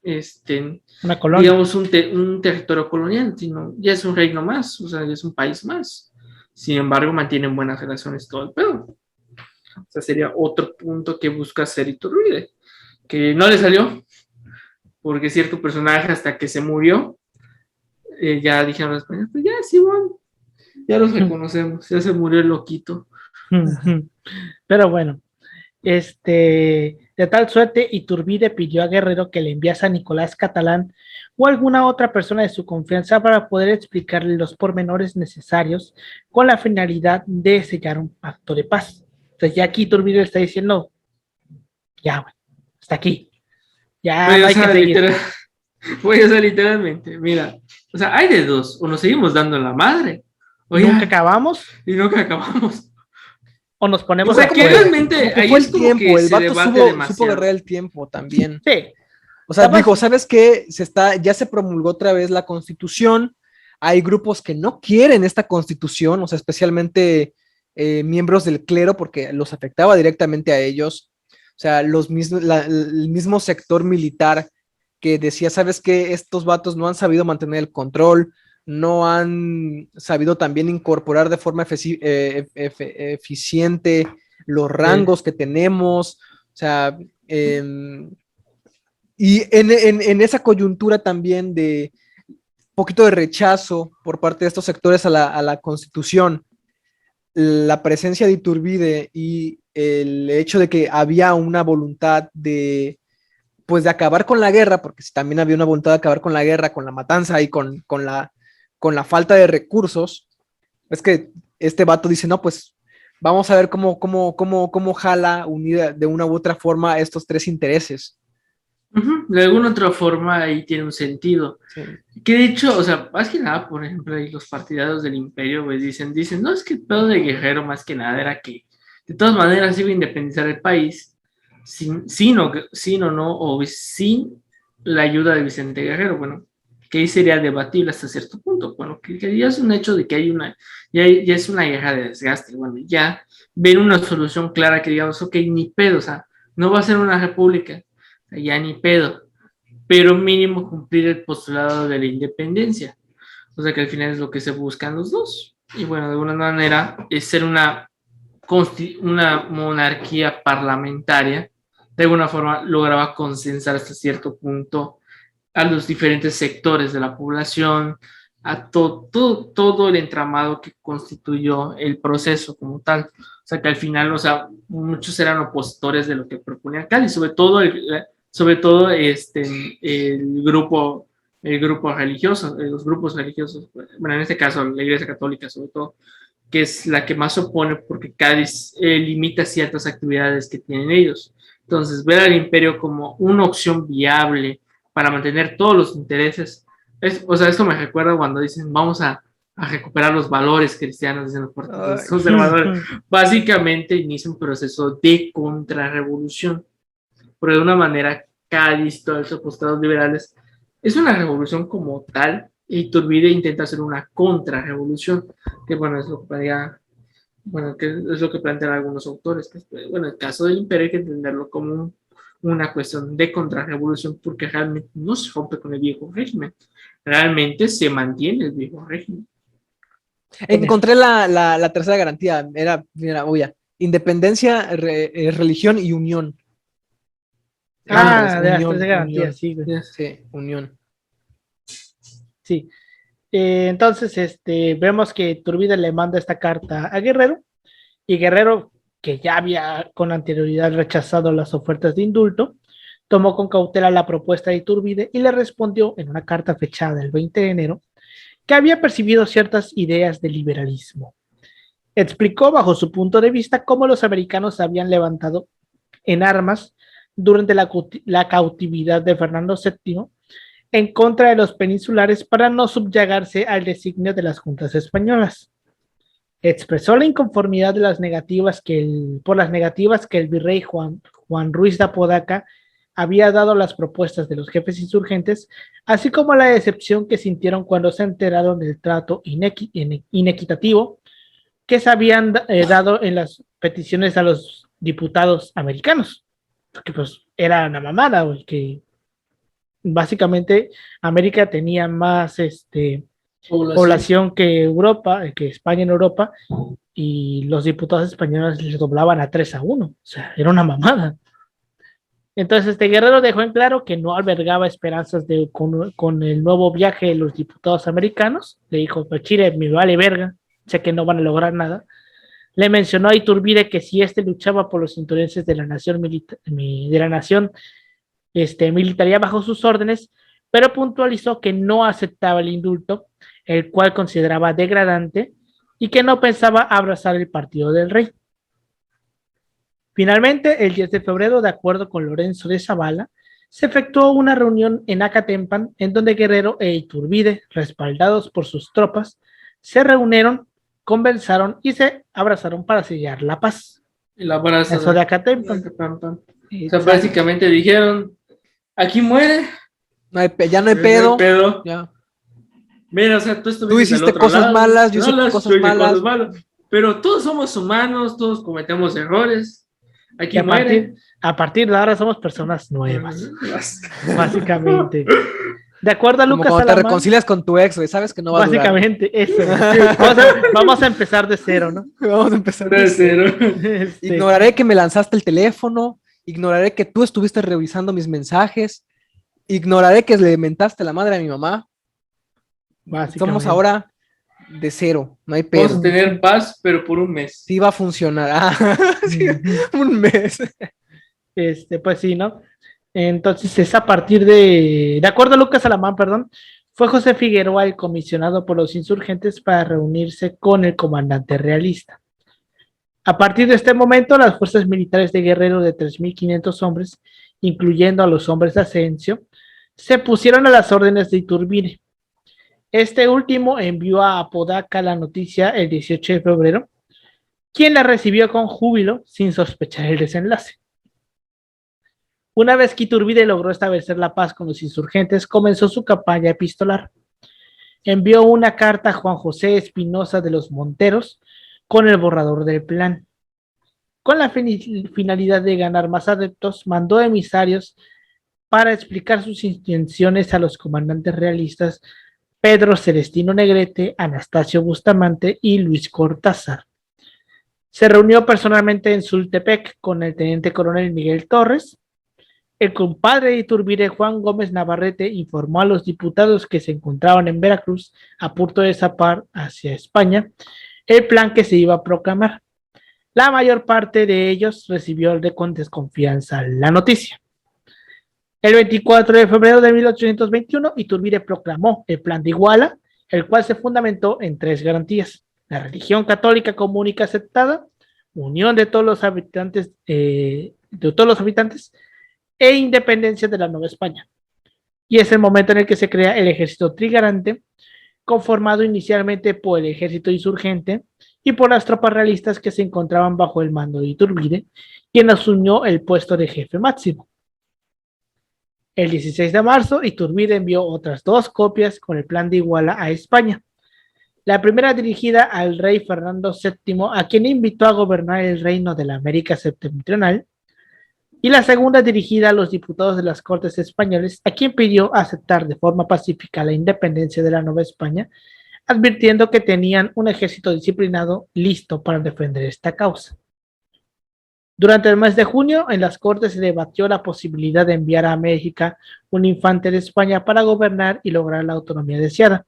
una colonia. digamos, un territorio colonial, sino ya es un reino más, o sea, ya es un país más. O sin embargo mantienen buenas relaciones todo el pedo. O sea, sería otro punto que busca hacer Iturbide, que no le salió, porque cierto personaje hasta que se murió, ya dijeron los españoles, pues ya, sí, bueno, ya los reconocemos, ya se murió el loquito. Pero bueno, de tal suerte, Iturbide pidió a Guerrero que le enviase a Nicolás Catalán o alguna otra persona de su confianza para poder explicarle los pormenores necesarios con la finalidad de sellar un pacto de paz. Entonces ya aquí Iturbide está diciendo, ya, bueno, hasta aquí, ya Oye, no o hay que sea, seguir. oye, o sea, literalmente, mira, o sea, hay de dos, o nos seguimos dando en la madre, o Nunca ya, acabamos y nunca acabamos. o nos Y ponemos fue de Porque acuerdo. realmente como que ahí fue es el como tiempo, que el se vato debate supo agarrar demasiado. el tiempo también. Sí, O sea, nada dijo, más, ¿sabes qué? Ya se promulgó otra vez la Constitución. Hay grupos que no quieren esta Constitución, o sea, especialmente miembros del clero, porque los afectaba directamente a ellos. O sea, el mismo sector militar que decía, ¿sabes qué? Estos vatos no han sabido mantener el control, no han sabido también incorporar de forma eficiente los rangos que tenemos. O sea, y en esa coyuntura también de poquito de rechazo por parte de estos sectores a la Constitución, la presencia de Iturbide y el hecho de que había una voluntad de, pues, de acabar con la guerra, porque también había una voluntad de acabar con la guerra, con la matanza y con la falta de recursos, es que este vato dice, no, pues vamos a ver cómo jala unir de una u otra forma estos tres intereses. De alguna otra forma ahí tiene un sentido. Sí. Que de hecho, o sea, más que nada, por ejemplo, ahí los partidarios del imperio, pues dicen, no, es que el pedo de Guerrero más que nada era que de todas maneras iba a independizar el país sin o no, o sin la ayuda de Vicente Guerrero. Bueno, que ahí sería debatible hasta cierto punto. Bueno, que ya es un hecho de que ya es una guerra de desgaste. Bueno, ya ven una solución clara que digamos, ok, ni pedo, o sea, no va a ser una república, ya ni pedo, pero mínimo cumplir el postulado de la independencia. O sea que al final es lo que se buscan los dos. Y bueno, de alguna manera es ser una monarquía parlamentaria. De alguna forma lograba consensar hasta cierto punto a los diferentes sectores de la población, a todo el entramado que constituyó el proceso como tal. O sea que al final, o sea, muchos eran opositores de lo que proponía Cali, sobre todo el grupo religioso, los grupos religiosos, bueno, en este caso la Iglesia Católica sobre todo, que es la que más opone porque Cádiz limita ciertas actividades que tienen ellos. Entonces, ver al imperio como una opción viable para mantener todos los intereses, o sea, esto me recuerda cuando dicen vamos a recuperar los valores cristianos, dicen los partidos conservadores. Básicamente inicia un proceso de contrarrevolución, pero de una manera Cádiz, todos esos postados liberales, es una revolución como tal, y Iturbide intenta hacer una contrarrevolución, que bueno, que es lo que plantean algunos autores. Bueno, el caso del imperio hay que entenderlo como una cuestión de contrarrevolución, porque realmente no se rompe con el viejo régimen, realmente se mantiene el viejo régimen. Encontré la tercera garantía, mira, obvia, independencia, religión y unión. de las tres Unión, garantías, unión, sí, güey. sí, unión. Sí. Entonces, vemos que Iturbide le manda esta carta a Guerrero y Guerrero, que ya había con anterioridad rechazado las ofertas de indulto, tomó con cautela la propuesta de Iturbide y le respondió en una carta fechada el 20 de enero que había percibido ciertas ideas de liberalismo. Explicó bajo su punto de vista cómo los americanos habían levantado en armas durante la cautividad de Fernando VII en contra de los peninsulares para no subyugarse al designio de las juntas españolas. Expresó la inconformidad de por las negativas que el virrey Juan Ruiz de Apodaca había dado a las propuestas de los jefes insurgentes, así como la decepción que sintieron cuando se enteraron del trato inequitativo que se habían dado en las peticiones a los diputados americanos. Porque pues era una mamada, güey, que básicamente América tenía más población que Europa, que España en Europa, y los diputados españoles les doblaban a 3-1. O sea, era una mamada. Entonces, Guerrero dejó en claro que no albergaba esperanzas con el nuevo viaje de los diputados americanos. Le dijo, pues Chile me vale verga, sé que no van a lograr nada. Le mencionó a Iturbide que si este luchaba por los intereses de la nación, militaría bajo sus órdenes, pero puntualizó que no aceptaba el indulto, el cual consideraba degradante, y que no pensaba abrazar el partido del rey. Finalmente, el 10 de febrero, de acuerdo con Lorenzo de Zavala, se efectuó una reunión en Acatempan en donde Guerrero e Iturbide, respaldados por sus tropas, se reunieron, conversaron y se abrazaron para sellar la paz. El abrazo Eso de Acatempan. O sea, básicamente dijeron, aquí muere. Ya no hay No pedo. hay pedo. Ya. Mira, o sea, tú estuviste hiciste del otro cosas lado, malas, yo hice yo cosas hice malas. pero todos somos humanos, todos cometemos errores. Aquí Y muere. a partir de ahora somos personas nuevas, básicamente. De acuerdo a Como Lucas cuando te Alamán, reconcilias con tu ex, güey, sabes que no va a durar. básicamente eso. Vamos a empezar de cero, ¿no? Vamos a empezar De cero. Ignoraré que me lanzaste el teléfono, ignoraré que tú estuviste revisando mis mensajes, ignoraré que le mentaste la madre a mi mamá. Somos ahora de cero, no hay pedo. Vamos a tener paz, pero por un mes. Sí va a funcionar. Sí, un mes. Pues sí, ¿no? Entonces es a partir de acuerdo a Lucas Alamán, perdón, fue José Figueroa el comisionado por los insurgentes para reunirse con el comandante realista. A partir de este momento, las fuerzas militares de Guerrero de 3.500 hombres, incluyendo a los hombres de Asensio, se pusieron a las órdenes de Iturbide. Este último envió a Apodaca la noticia el 18 de febrero, quien la recibió con júbilo sin sospechar el desenlace. Una vez que Iturbide logró establecer la paz con los insurgentes, comenzó su campaña epistolar. Envió una carta a Juan José Espinosa de los Monteros con el borrador del plan. Con la finalidad de ganar más adeptos, mandó emisarios para explicar sus intenciones a los comandantes realistas Pedro Celestino Negrete, Anastasio Bustamante y Luis Cortázar. Se reunió personalmente en Sultepec con el teniente coronel Miguel Torres. El compadre de Iturbide, Juan Gómez Navarrete, informó a los diputados que se encontraban en Veracruz a punto de zapar hacia España el plan que se iba a proclamar. La mayor parte de ellos recibió con desconfianza la noticia. El 24 de febrero de 1821, Iturbide proclamó el Plan de Iguala, el cual se fundamentó en 3 garantías: la religión católica común y aceptada, unión de todos los habitantes, e independencia de la Nueva España. Y es el momento en el que se crea el ejército trigarante, conformado inicialmente por el ejército insurgente y por las tropas realistas que se encontraban bajo el mando de Iturbide, quien asumió el puesto de jefe máximo. El 16 de marzo, Iturbide envió otras 2 copias con el plan de Iguala a España. La primera dirigida al rey Fernando VII, a quien invitó a gobernar el reino de la América Septentrional, y la segunda dirigida a los diputados de las Cortes españoles, a quien pidió aceptar de forma pacífica la independencia de la Nueva España, advirtiendo que tenían un ejército disciplinado listo para defender esta causa. Durante el mes de junio, en las Cortes se debatió la posibilidad de enviar a México un infante de España para gobernar y lograr la autonomía deseada,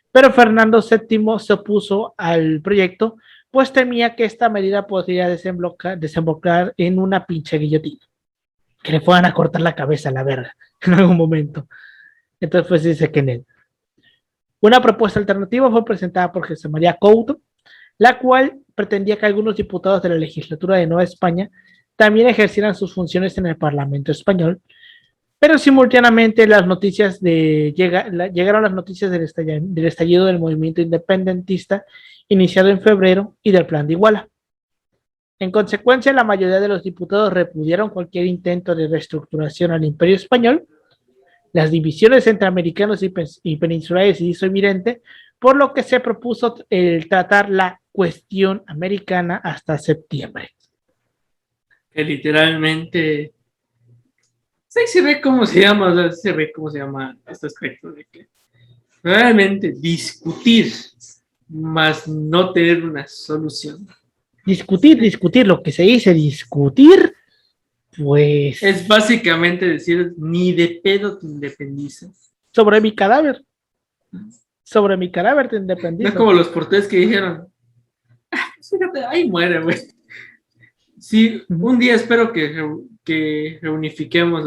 pero Fernando VII se opuso al proyecto, pues temía que esta medida podría desembocar en una pinche guillotina, que le fueran a cortar la cabeza a la verga en algún momento. Entonces, pues dice que en él. Una propuesta alternativa fue presentada por José María Couto, la cual pretendía que algunos diputados de la legislatura de Nueva España también ejercieran sus funciones en el Parlamento español, pero simultáneamente llegaron las noticias del estallido del movimiento independentista iniciado en febrero y del Plan de Iguala. En consecuencia, la mayoría de los diputados repudiaron cualquier intento de reestructuración al Imperio Español. Las divisiones entre americanos y peninsulares se hizo evidente, por lo que se propuso tratar la cuestión americana hasta septiembre. Que literalmente sí se ve cómo se llama, o sea, se ve cómo se llama este aspecto de que Realmente discutir, más no tener una solución. Discutir, lo que se dice discutir, pues Es básicamente decir, ni de pedo te independizas. sobre mi cadáver te No es independizas. como los portugueses que dijeron, fíjate, ahí muere, güey. Sí, Ujú. un día espero que reunifiquemos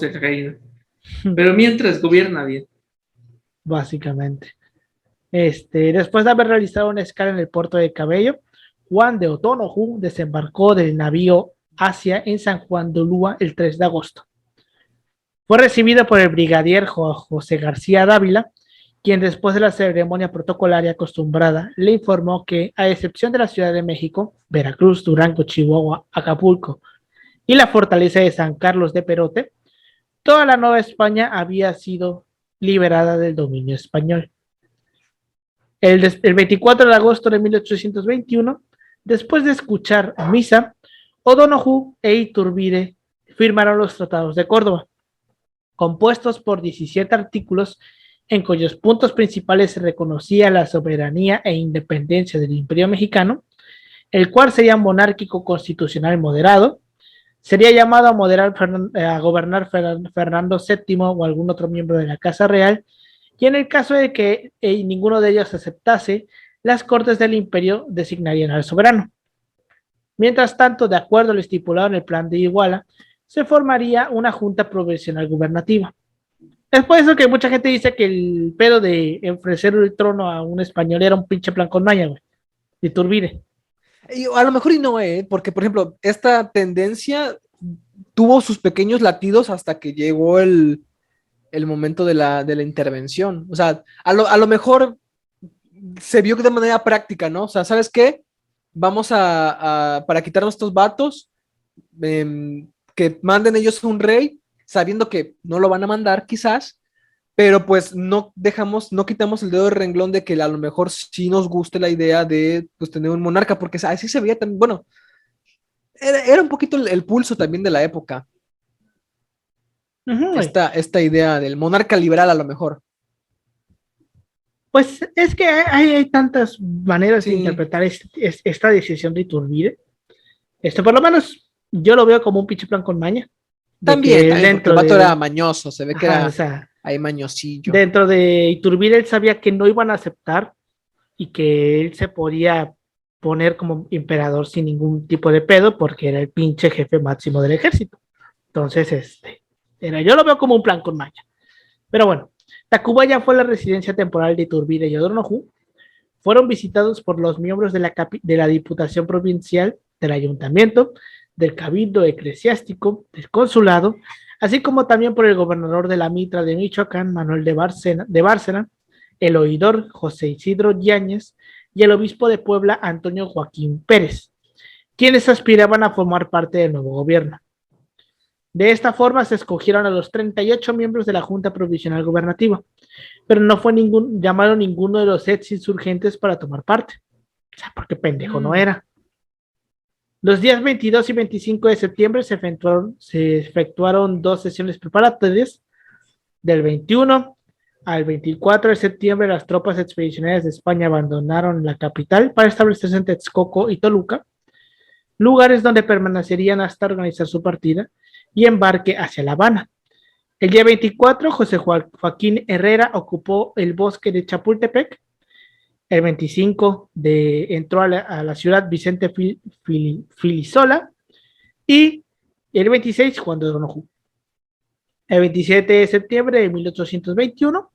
el reino. Pero mientras gobierna bien. Básicamente. Después de haber realizado una escala en el puerto de Cabello, Juan de O'Donoghue desembarcó del navío Asia en San Juan de Ulúa el 3 de agosto. Fue recibido por el brigadier José García Dávila, quien después de la ceremonia protocolaria acostumbrada le informó que, a excepción de la Ciudad de México, Veracruz, Durango, Chihuahua, Acapulco y la fortaleza de San Carlos de Perote, toda la Nueva España había sido liberada del dominio español. El 24 de agosto de 1821, después de escuchar misa, O'Donoghue e Iturbide firmaron los tratados de Córdoba, compuestos por 17 artículos en cuyos puntos principales se reconocía la soberanía e independencia del Imperio Mexicano, el cual sería monárquico constitucional moderado, sería llamado a gobernar Fernando VII o algún otro miembro de la Casa Real, y en el caso de que ninguno de ellos aceptase, las Cortes del Imperio designarían al soberano. Mientras tanto, de acuerdo a lo estipulado en el Plan de Iguala, se formaría una junta provisional gubernativa. Es por eso que mucha gente dice que el pedo de ofrecer el trono a un español era un pinche plan con maña, güey. De Iturbide. Y a lo mejor y no, porque por ejemplo, esta tendencia tuvo sus pequeños latidos hasta que llegó el momento de la intervención. O sea, a lo mejor se vio de manera práctica, ¿no? O sea, ¿sabes qué? Vamos para quitarnos estos vatos, que manden ellos un rey, sabiendo que no lo van a mandar quizás, pero pues no quitamos el dedo del renglón de que a lo mejor sí nos guste la idea de pues, tener un monarca, porque así se veía también, bueno, era un poquito el pulso también de la época, Ujú, güey. esta idea del monarca liberal a lo mejor. Pues es que hay tantas maneras de Sí, interpretar esta decisión de Iturbide. Por lo menos yo lo veo como un pinche plan con maña, de que él también, porque el dentro vato era de, mañoso, se ve que ajá, o era sea, ahí mañosillo. dentro de Iturbide él sabía que no iban a aceptar y que él se podía poner como emperador sin ningún tipo de pedo porque era el pinche jefe máximo del ejército. Entonces, yo lo veo como un plan con maña. Pero bueno, Tacubaya fue la residencia temporal de Iturbide y O'Donoghue. Fueron visitados por los miembros de la Diputación Provincial, del Ayuntamiento, del Cabildo Eclesiástico, del Consulado, así como también por el gobernador de la Mitra de Michoacán, Manuel de Bárcena, el oidor José Isidro Yáñez y el obispo de Puebla, Antonio Joaquín Pérez, quienes aspiraban a formar parte del nuevo gobierno. De esta forma se escogieron a los 38 miembros de la Junta Provisional Gubernativa, pero no fue llamado ninguno de los ex insurgentes para tomar parte. O sea, porque pendejo no Mm. era. Los días 22 y 25 de septiembre se efectuaron dos sesiones preparatorias. Del 21 al 24 de septiembre, las tropas expedicionarias de España abandonaron la capital para establecerse en Texcoco y Toluca, lugares donde permanecerían hasta organizar su partida y embarque hacia La Habana. El día 24, José Joaquín Herrera ocupó el bosque de Chapultepec. El 25 entró a la ciudad Vicente Filisola y el 26 Juan de Donojú. El 27 de septiembre de 1821,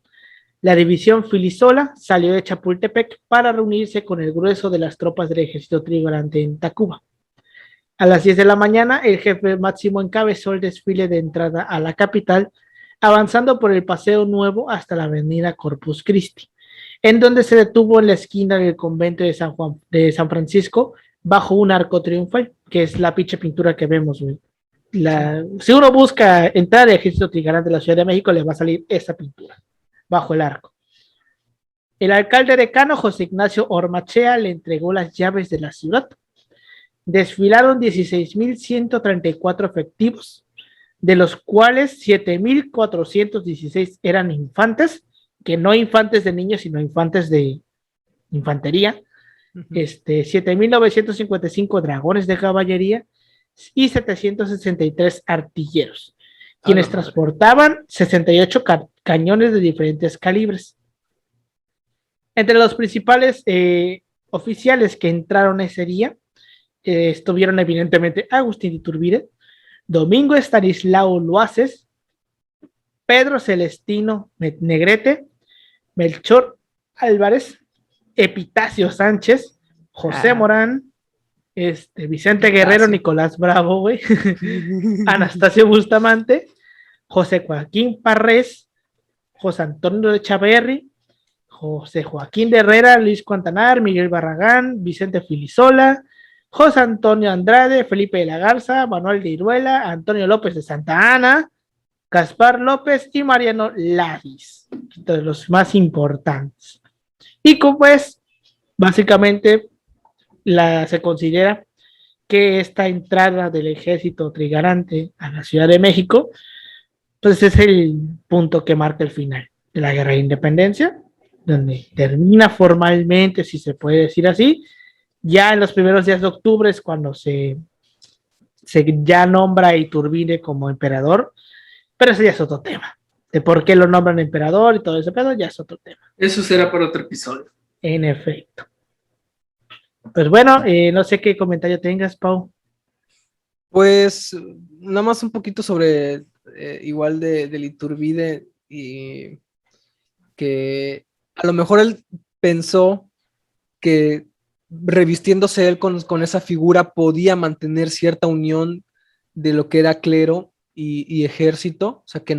la división Filisola salió de Chapultepec para reunirse con el grueso de las tropas del ejército trigarante en Tacuba. A las 10 de la mañana, el jefe máximo encabezó el desfile de entrada a la capital, avanzando por el Paseo Nuevo hasta la avenida Corpus Christi, en donde se detuvo en la esquina del convento de San Francisco bajo un arco triunfal, que es la pinche pintura que vemos, güey. Sí. Si uno busca entrar al ejército trigarante de la Ciudad de México, le va a salir esa pintura bajo el arco. El alcalde decano José Ignacio Ormachea le entregó las llaves de la ciudad. Desfilaron 16.134 efectivos, de los cuales 7.416 eran infantes que no infantes de niños, sino infantes de infantería, 7.955 dragones de caballería y 763 artilleros, A la quienes madre. transportaban 68 cañones de diferentes calibres. Entre los principales oficiales que entraron ese día estuvieron evidentemente Agustín Iturbide, Domingo Estanislao Luaces, Pedro Celestino Negrete, Melchor Álvarez, Epitacio Sánchez, José Morán, Vicente Guerrero, Epitacio. Nicolás Bravo, güey, Anastasio Bustamante, José Joaquín Parrés, José Antonio de Chaverri, José Joaquín de Herrera, Luis Cuantanar, Miguel Barragán, Vicente Filisola, José Antonio Andrade, Felipe de la Garza, Manuel de Iruela, Antonio López de Santa Ana, Gaspar López y Mariano Ladis, de los más importantes. Y como pues, básicamente, se considera que esta entrada del ejército trigarante a la Ciudad de México, pues es el punto que marca el final de la Guerra de Independencia, donde termina formalmente, si se puede decir así, ya en los primeros días de octubre es cuando se ya nombra a Iturbide como emperador, pero ese ya es otro tema. De por qué lo nombran emperador y todo ese pedo, ya es otro tema. Eso será para otro episodio. En efecto. Pues bueno, no sé qué comentario tengas, Pau. Pues nada más un poquito sobre igual del Iturbide y que a lo mejor él pensó que revistiéndose él con esa figura podía mantener cierta unión de lo que era clero y ejército, o sea, que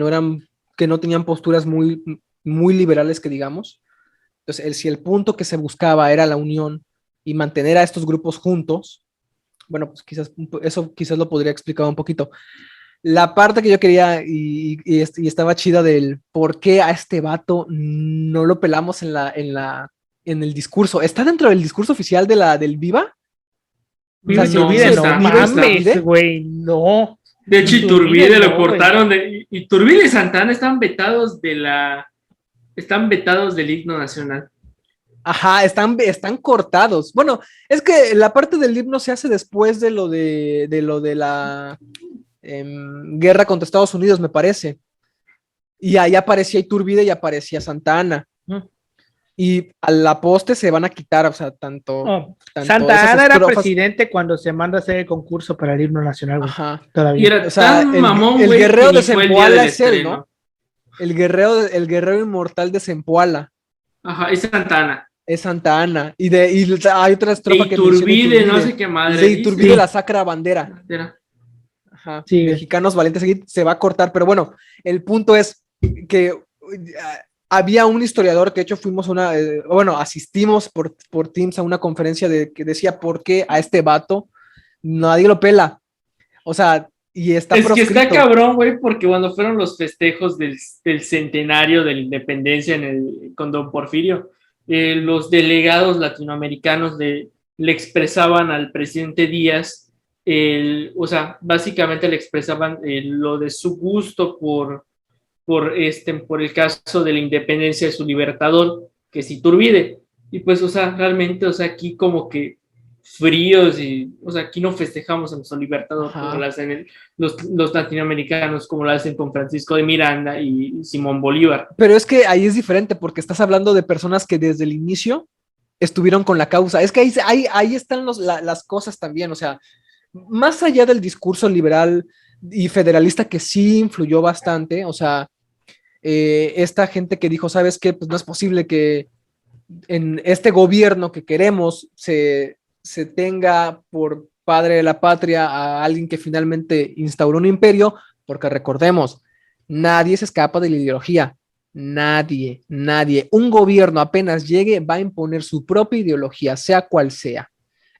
no tenían posturas muy, muy liberales, que digamos. Entonces, si el punto que se buscaba era la unión y mantener a estos grupos juntos, bueno, pues eso quizás lo podría explicar un poquito. La parte que yo quería y estaba chida del por qué a este vato no lo pelamos en el discurso. ¿Está dentro del discurso oficial del Viva? O sea, No, Iturbide, no mames, güey, no. De hecho, Iturbide Iturbide lo no, cortaron. Iturbide y Santana están vetados del himno nacional. Ajá, están cortados. Bueno, es que la parte del himno se hace después de lo de la guerra contra Estados Unidos, me parece. Y ahí aparecía Iturbide y aparecía Santa Ana. Y a la poste se van a quitar, o sea, tanto Santa Ana era presidente cuando se manda a hacer el concurso para el himno nacional, güey. Ajá. Todavía. Y era o sea, tan mamón, el guerrero de Zempoala es él, ¿no? El guerrero inmortal de Zempoala. Ajá, es Santa Ana. Es Santa Ana. Y hay otra estrofa que menciona Iturbide, no sé qué madre. De Iturbide, la sacra bandera. Ajá. Sí, mexicanos valientes, se va a cortar, pero bueno, el punto es que había un historiador que de hecho fuimos asistimos por Teams a una conferencia que decía por qué a este vato nadie lo pela. O sea, y está proscrito. Que está cabrón, güey, porque cuando fueron los festejos del centenario de la independencia con Don Porfirio, los delegados latinoamericanos le expresaban al presidente Díaz, o sea, básicamente le expresaban lo de su gusto por el caso de la independencia de su libertador, que es Iturbide. Y pues, o sea, realmente, o sea, aquí como que fríos y, o sea, aquí no festejamos a nuestro libertador como lo hacen los latinoamericanos, como lo hacen con Francisco de Miranda y Simón Bolívar. Pero es que ahí es diferente porque estás hablando de personas que desde el inicio estuvieron con la causa. Es que ahí están las cosas también, o sea, más allá del discurso liberal y federalista que sí influyó bastante, o sea, esta gente que dijo, ¿sabes qué? Pues no es posible que en este gobierno que queremos se tenga por padre de la patria a alguien que finalmente instauró un imperio, porque recordemos, nadie se escapa de la ideología, nadie. Un gobierno apenas llegue va a imponer su propia ideología, sea cual sea.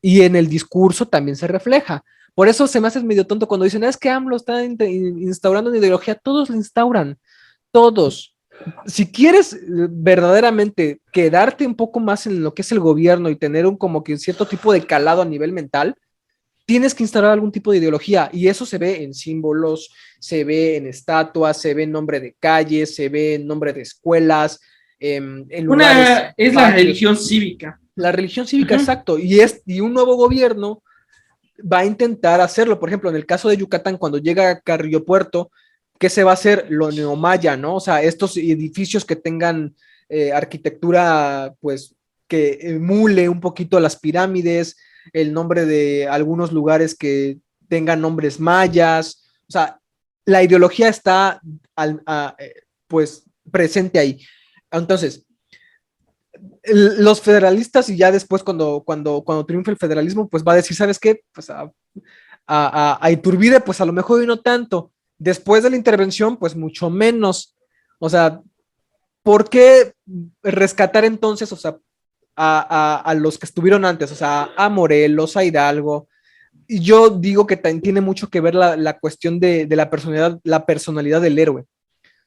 Y en el discurso también se refleja. Por eso se me hace medio tonto cuando dicen, es que AMLO está instaurando una ideología, todos la instauran, todos. Si quieres verdaderamente quedarte un poco más en lo que es el gobierno y tener como que cierto tipo de calado a nivel mental, tienes que instaurar algún tipo de ideología y eso se ve en símbolos, se ve en estatuas, se ve en nombre de calles, se ve en nombre de escuelas, en lugares Es la patrios. religión cívica. La religión cívica, Ujú. exacto. Y un nuevo gobierno va a intentar hacerlo. Por ejemplo, en el caso de Yucatán, cuando llega a Carrillo Puerto, ¿qué se va a hacer? Lo neomaya, ¿no? O sea, estos edificios que tengan arquitectura, pues, que emule un poquito las pirámides, el nombre de algunos lugares que tengan nombres mayas. O sea, la ideología está, pues, presente ahí. Entonces, los federalistas y ya después cuando triunfe el federalismo, pues va a decir, ¿sabes qué? Pues a Iturbide, pues a lo mejor y no tanto. Después de la intervención, pues mucho menos. O sea, ¿por qué rescatar entonces, o sea, a los que estuvieron antes? O sea, a Morelos, a Hidalgo. Y yo digo que también tiene mucho que ver la cuestión de la personalidad del héroe.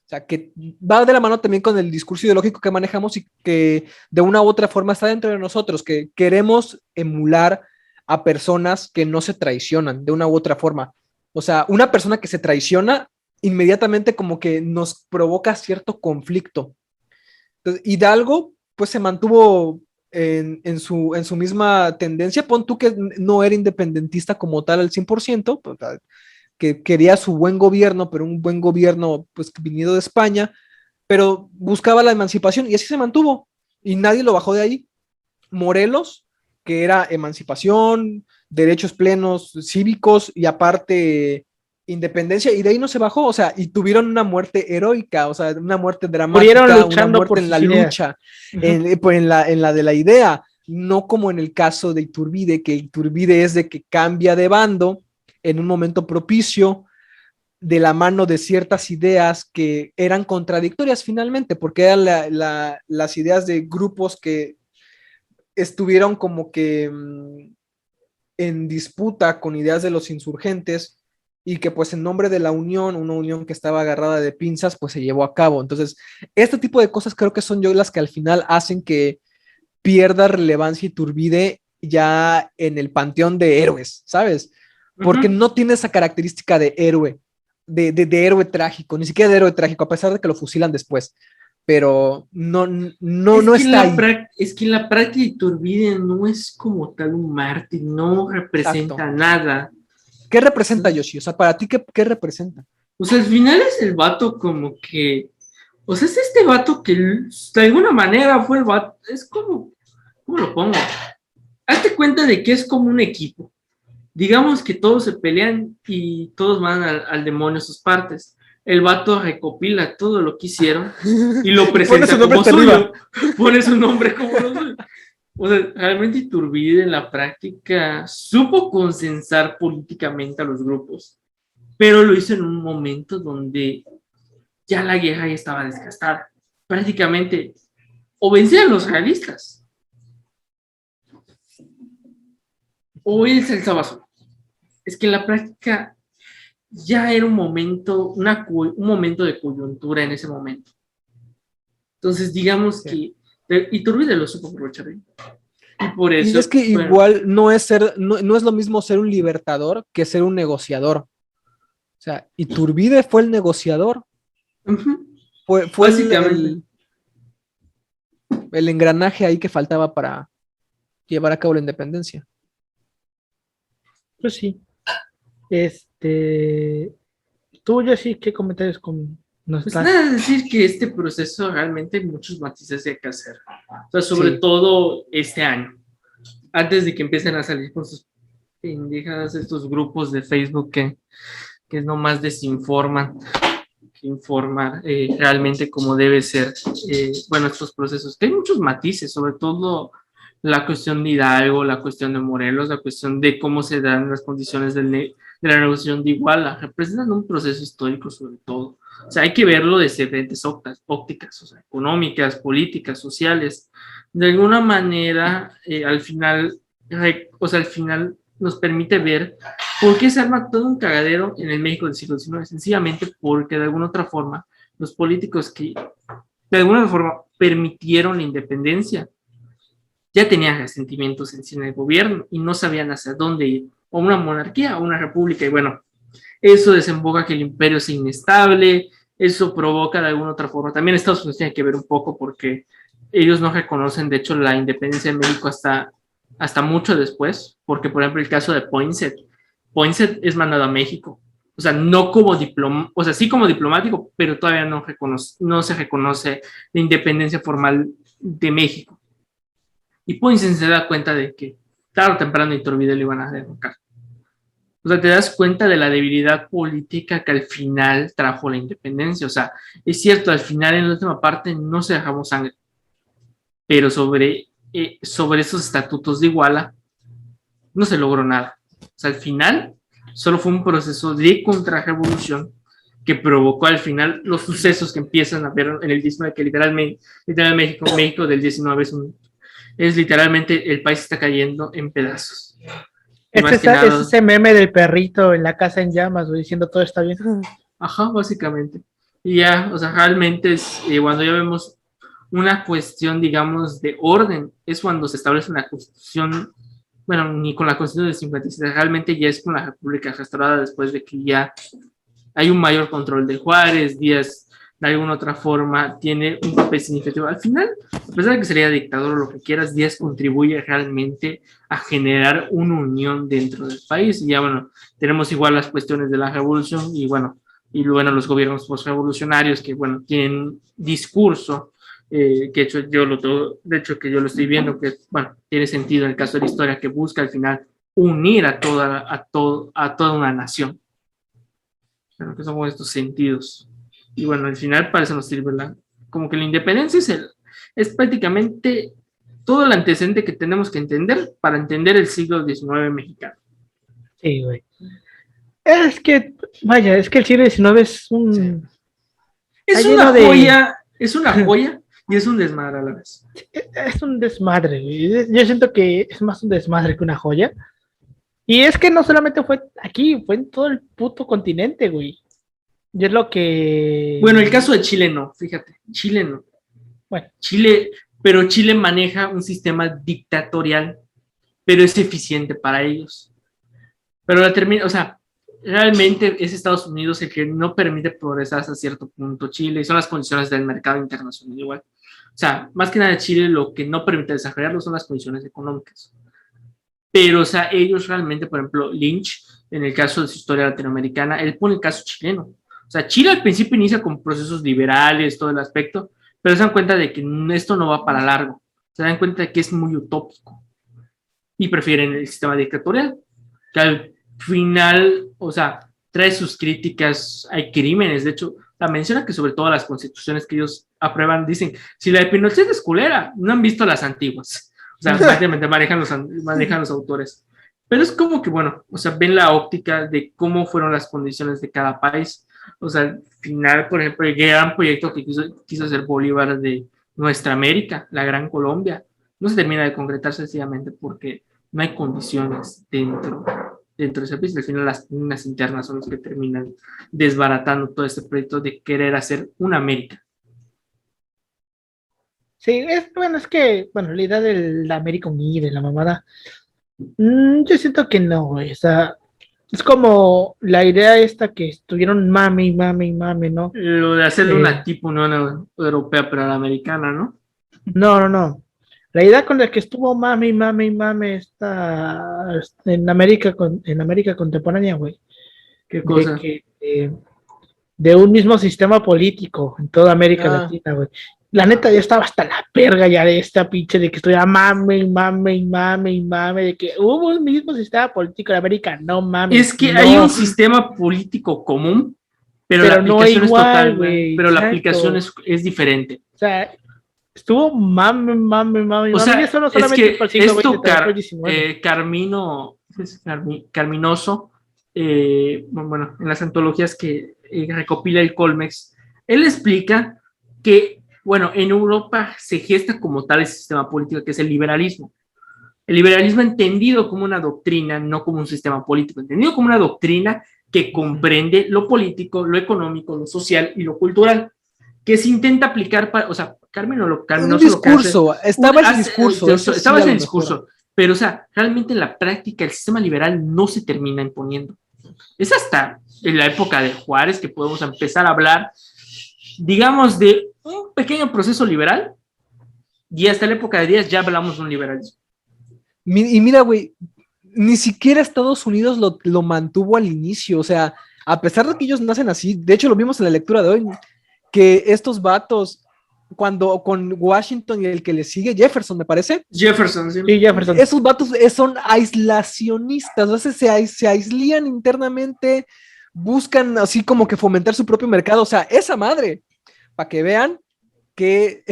O sea, que va de la mano también con el discurso ideológico que manejamos y que de una u otra forma está dentro de nosotros, que queremos emular a personas que no se traicionan de una u otra forma. O sea, una persona que se traiciona inmediatamente como que nos provoca cierto conflicto. Entonces, Hidalgo pues se mantuvo en su misma tendencia. Pon tú que no era independentista como tal al 100%, pues, que quería su buen gobierno, pero un buen gobierno pues vinido de España, pero buscaba la emancipación y así se mantuvo y nadie lo bajó de ahí. Morelos, que era emancipación, derechos plenos cívicos y aparte independencia, y de ahí no se bajó, o sea, y tuvieron una muerte heroica, o sea, una muerte Murieron dramática, una luchando muerte por en la sus ideas. lucha, Ujú. pues en la de la idea, no como en el caso de Iturbide, que Iturbide es de que cambia de bando en un momento propicio, de la mano de ciertas ideas que eran contradictorias finalmente, porque eran las ideas de grupos que estuvieron como que en disputa con ideas de los insurgentes y que pues en nombre de la unión, una unión que estaba agarrada de pinzas, pues se llevó a cabo. Entonces, este tipo de cosas creo que son yo las que al final hacen que pierda relevancia Iturbide ya en el panteón de héroes, ¿sabes? Porque Ujú. no tiene esa característica de héroe, de héroe trágico, ni siquiera de héroe trágico, a pesar de que lo fusilan después, pero no está ahí. Es que en la práctica Iturbide no es como tal un mártir, no Exacto. representa nada. ¿Qué representa Yoshi? O sea, para ti, ¿qué representa? O sea, al final es el vato como que, o sea, es este vato que de alguna manera fue el vato, es como, ¿cómo lo pongo? Hazte cuenta de que es como un equipo. Digamos que todos se pelean y todos van al demonio sus partes. El vato recopila todo lo que hicieron y lo Y pone su presenta nombre como hasta arriba. suyo. Pone su nombre como lo suyo. O sea, realmente Iturbide en la práctica supo consensar políticamente a los grupos, pero lo hizo en un momento donde ya la guerra ya estaba desgastada. Prácticamente o vencían los realistas o él se alzaba solo. Es que en la práctica ya era un momento, un momento de coyuntura en ese momento. Entonces, digamos Sí. que Iturbide lo supo aprovechar bien. Y por Y es eso, que bueno, igual no es lo mismo ser un libertador que ser un negociador. O sea, Iturbide fue el negociador, fue básicamente. el engranaje ahí que faltaba para llevar a cabo la independencia. Pues sí. Este, tú, Yoshi, ¿qué comentarios nos Pues das? nada, decir que este proceso realmente hay muchos matices hay que hacer. O sea, sobre Sí. todo este año, antes de que empiecen a salir con sus pendejadas estos grupos de Facebook que nomás desinforman, que informar realmente como debe ser, bueno, estos procesos, que hay muchos matices, sobre todo la cuestión de Hidalgo, la cuestión de Morelos, la cuestión de cómo se dan las condiciones de la negociación de Iguala, representan un proceso histórico sobre todo. O sea, hay que verlo desde diferentes ópticas, o sea, económicas, políticas, sociales. De alguna manera, al final, o sea, al final nos permite ver por qué se arma todo un cagadero en el México del siglo XIX. Sencillamente porque de alguna otra forma los políticos que de alguna forma permitieron la independencia ya tenían resentimientos en el gobierno y no sabían hacia dónde ir, o una monarquía o una república. Y bueno, eso desemboca que el imperio sea inestable, eso provoca de alguna otra forma. También Estados Unidos tiene que ver un poco porque ellos no reconocen, de hecho, la independencia de México hasta mucho después, porque, por ejemplo, el caso de Poinsett es mandado a México. O sea, no como o sea, sí como diplomático, pero todavía no se reconoce la independencia formal de México. Y Poinsett se da cuenta de que tarde o temprano Iturbide lo iban a derrocar. O sea, te das cuenta de la debilidad política que al final trajo la independencia. O sea, es cierto, al final en la última parte no se dejamos sangre, pero sobre esos estatutos de Iguala no se logró nada. O sea, al final solo fue un proceso de contrarrevolución que provocó al final los sucesos que empiezan a ver en el 19, que literalmente México del 19 es literalmente el país está cayendo en pedazos. Es ese meme del perrito en la casa en llamas, güey, diciendo todo está bien. Ajá, básicamente. Y ya, o sea, realmente cuando ya vemos una cuestión, digamos, de orden, es cuando se establece una constitución, bueno, ni con la constitución del 57, realmente ya es con la República restaurada después de que ya hay un mayor control de Juárez, Díaz de alguna otra forma tiene un papel significativo. Al final, a pesar de que sería dictador o lo que quieras, Díaz contribuye realmente a generar una unión dentro del país. Y ya, bueno, tenemos igual las cuestiones de la revolución y bueno, los gobiernos postrevolucionarios que, bueno, tienen discurso, que de hecho que yo lo estoy viendo, que, bueno, tiene sentido en el caso de la historia, que busca al final unir a toda una nación. Pero que son estos sentidos. Y bueno, al final para eso nos sirve como que la independencia es prácticamente todo el antecedente que tenemos que entender para entender el siglo XIX mexicano. Sí, güey. Es que el siglo XIX es un... Sí. Es una joya y es un desmadre a la vez. Es un desmadre, güey. Yo siento que es más un desmadre que una joya. Y es que no solamente fue aquí, fue en todo el puto continente, güey. Y es lo que... Bueno, el caso de Chile no, fíjate, Chile no. Bueno. Pero Chile maneja un sistema dictatorial, pero es eficiente para ellos. Pero o sea, realmente es Estados Unidos el que no permite progresar hasta cierto punto Chile, y son las condiciones del mercado internacional igual. O sea, más que nada Chile lo que no permite desarrollarlo son las condiciones económicas. Pero, o sea, ellos realmente, por ejemplo, Lynch, en el caso de su historia latinoamericana, él pone el caso chileno. O sea, Chile al principio inicia con procesos liberales, todo el aspecto, pero se dan cuenta de que esto no va para largo. Se dan cuenta de que es muy utópico. Y prefieren el sistema dictatorial, que al final, o sea, trae sus críticas, hay crímenes, de hecho, la menciona que sobre todo las constituciones que ellos aprueban, dicen, si la de Pinochet es culera, no han visto las antiguas. O sea, prácticamente manejan los autores. Pero es como que, bueno, o sea, ven la óptica de cómo fueron las condiciones de cada país. O sea, al final, por ejemplo, el gran proyecto que quiso hacer Bolívar de nuestra América, la Gran Colombia, no se termina de concretar sencillamente porque no hay condiciones dentro de ese país. Al final, las pugnas internas son las que terminan desbaratando todo este proyecto de querer hacer una América. Sí, es que, bueno, la idea de la América Unida y la mamada, yo siento que no, güey, o sea, es como la idea esta que estuvieron mame y mame y mame, ¿no? Lo de hacerle una tipo Unión Europea, pero a la americana, ¿no? No. La idea con la que estuvo mame y mame y mame está en América contemporánea, güey. ¿Qué cosa? De un mismo sistema político en toda América Latina, güey. La neta ya estaba hasta la perga ya de esta pinche de que estuviera mame y mame y mame y mame, de que hubo un mismo sistema político en América, no mames. Es que hay un sistema político común, pero la aplicación no igual, es total, güey. Pero exacto. La aplicación es diferente. O sea, estuvo mame. O sea, y eso no solamente es que esto Carminoso, bueno, en las antologías que recopila el Colmex, él explica que, bueno, en Europa se gesta como tal el sistema político que es el liberalismo. El liberalismo entendido como una doctrina, no como un sistema político, entendido como una doctrina que comprende lo político, lo económico, lo social y lo cultural, que se intenta aplicar para, o sea, un discurso, estaba en el discurso, pero, o sea, realmente en la práctica el sistema liberal no se termina imponiendo. Es hasta en la época de Juárez que podemos empezar a hablar digamos, de un pequeño proceso liberal, y hasta la época de Díaz ya hablamos de un liberalismo. Y mira, güey, ni siquiera Estados Unidos lo mantuvo al inicio, o sea, a pesar de que ellos nacen así, de hecho lo vimos en la lectura de hoy, que estos vatos, cuando con Washington y el que le sigue, Jefferson, me parece. Jefferson, sí. Sí, Jefferson. Esos vatos son aislacionistas, o sea, se aislían internamente, buscan así como que fomentar su propio mercado, o sea, esa madre, para que vean que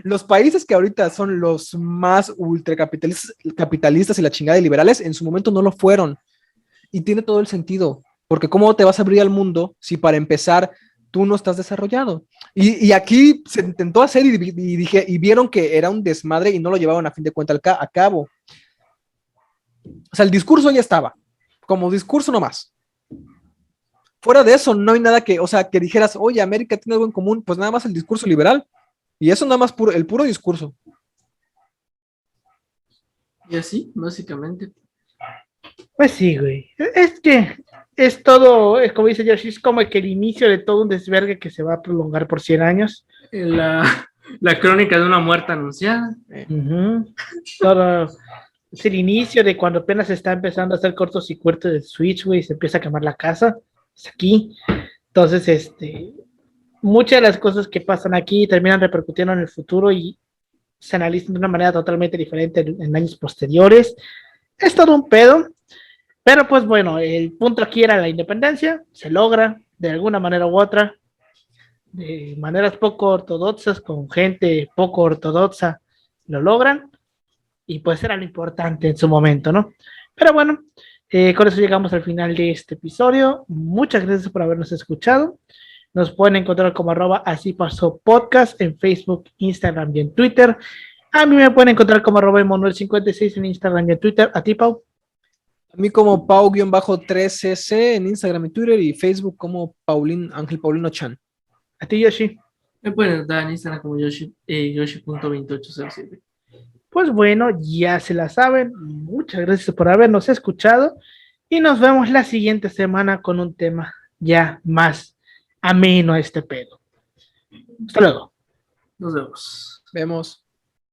los países que ahorita son los más ultracapitalistas y la chingada de liberales, en su momento no lo fueron. Y tiene todo el sentido, porque ¿cómo te vas a abrir al mundo si para empezar tú no estás desarrollado? Y aquí se intentó hacer y vieron que era un desmadre y no lo llevaron a fin de cuentas a cabo. O sea, el discurso ya estaba, como discurso nomás. Fuera de eso, no hay nada que, o sea, que dijeras, oye, América tiene algo en común, pues nada más el discurso liberal. Y eso nada más el puro discurso. Y así, básicamente. Pues sí, güey. Es que es todo, es como dice Yoshi, es como que el inicio de todo un desvergue que se va a prolongar por 100 años. La crónica de una muerte anunciada. Todo es el inicio de cuando apenas se está empezando a hacer cortocircuito de Switch, güey, y se empieza a quemar la casa. Es aquí. Entonces, muchas de las cosas que pasan aquí terminan repercutiendo en el futuro y se analizan de una manera totalmente diferente en años posteriores. Es todo un pedo. Pero pues bueno, el punto aquí era la independencia, se logra de alguna manera u otra, de maneras poco ortodoxas, con gente poco ortodoxa, lo logran, y pues era lo importante en su momento, ¿no? Pero bueno, con eso llegamos al final de este episodio. Muchas gracias por habernos escuchado. Nos pueden encontrar como @así pasó podcast en Facebook, Instagram y en Twitter. A mí me pueden encontrar como @Emanuel56 en Instagram y en Twitter. A ti, Pau. A mí como Pau-3cc en Instagram y Twitter y Facebook como Ángel Paulino Chan. A ti, Yoshi. Me pueden dar en Instagram como Yoshi.2807. Pues bueno, ya se la saben. Muchas gracias por habernos escuchado y nos vemos la siguiente semana con un tema ya más ameno a este pedo. Hasta luego. Nos vemos. Vemos.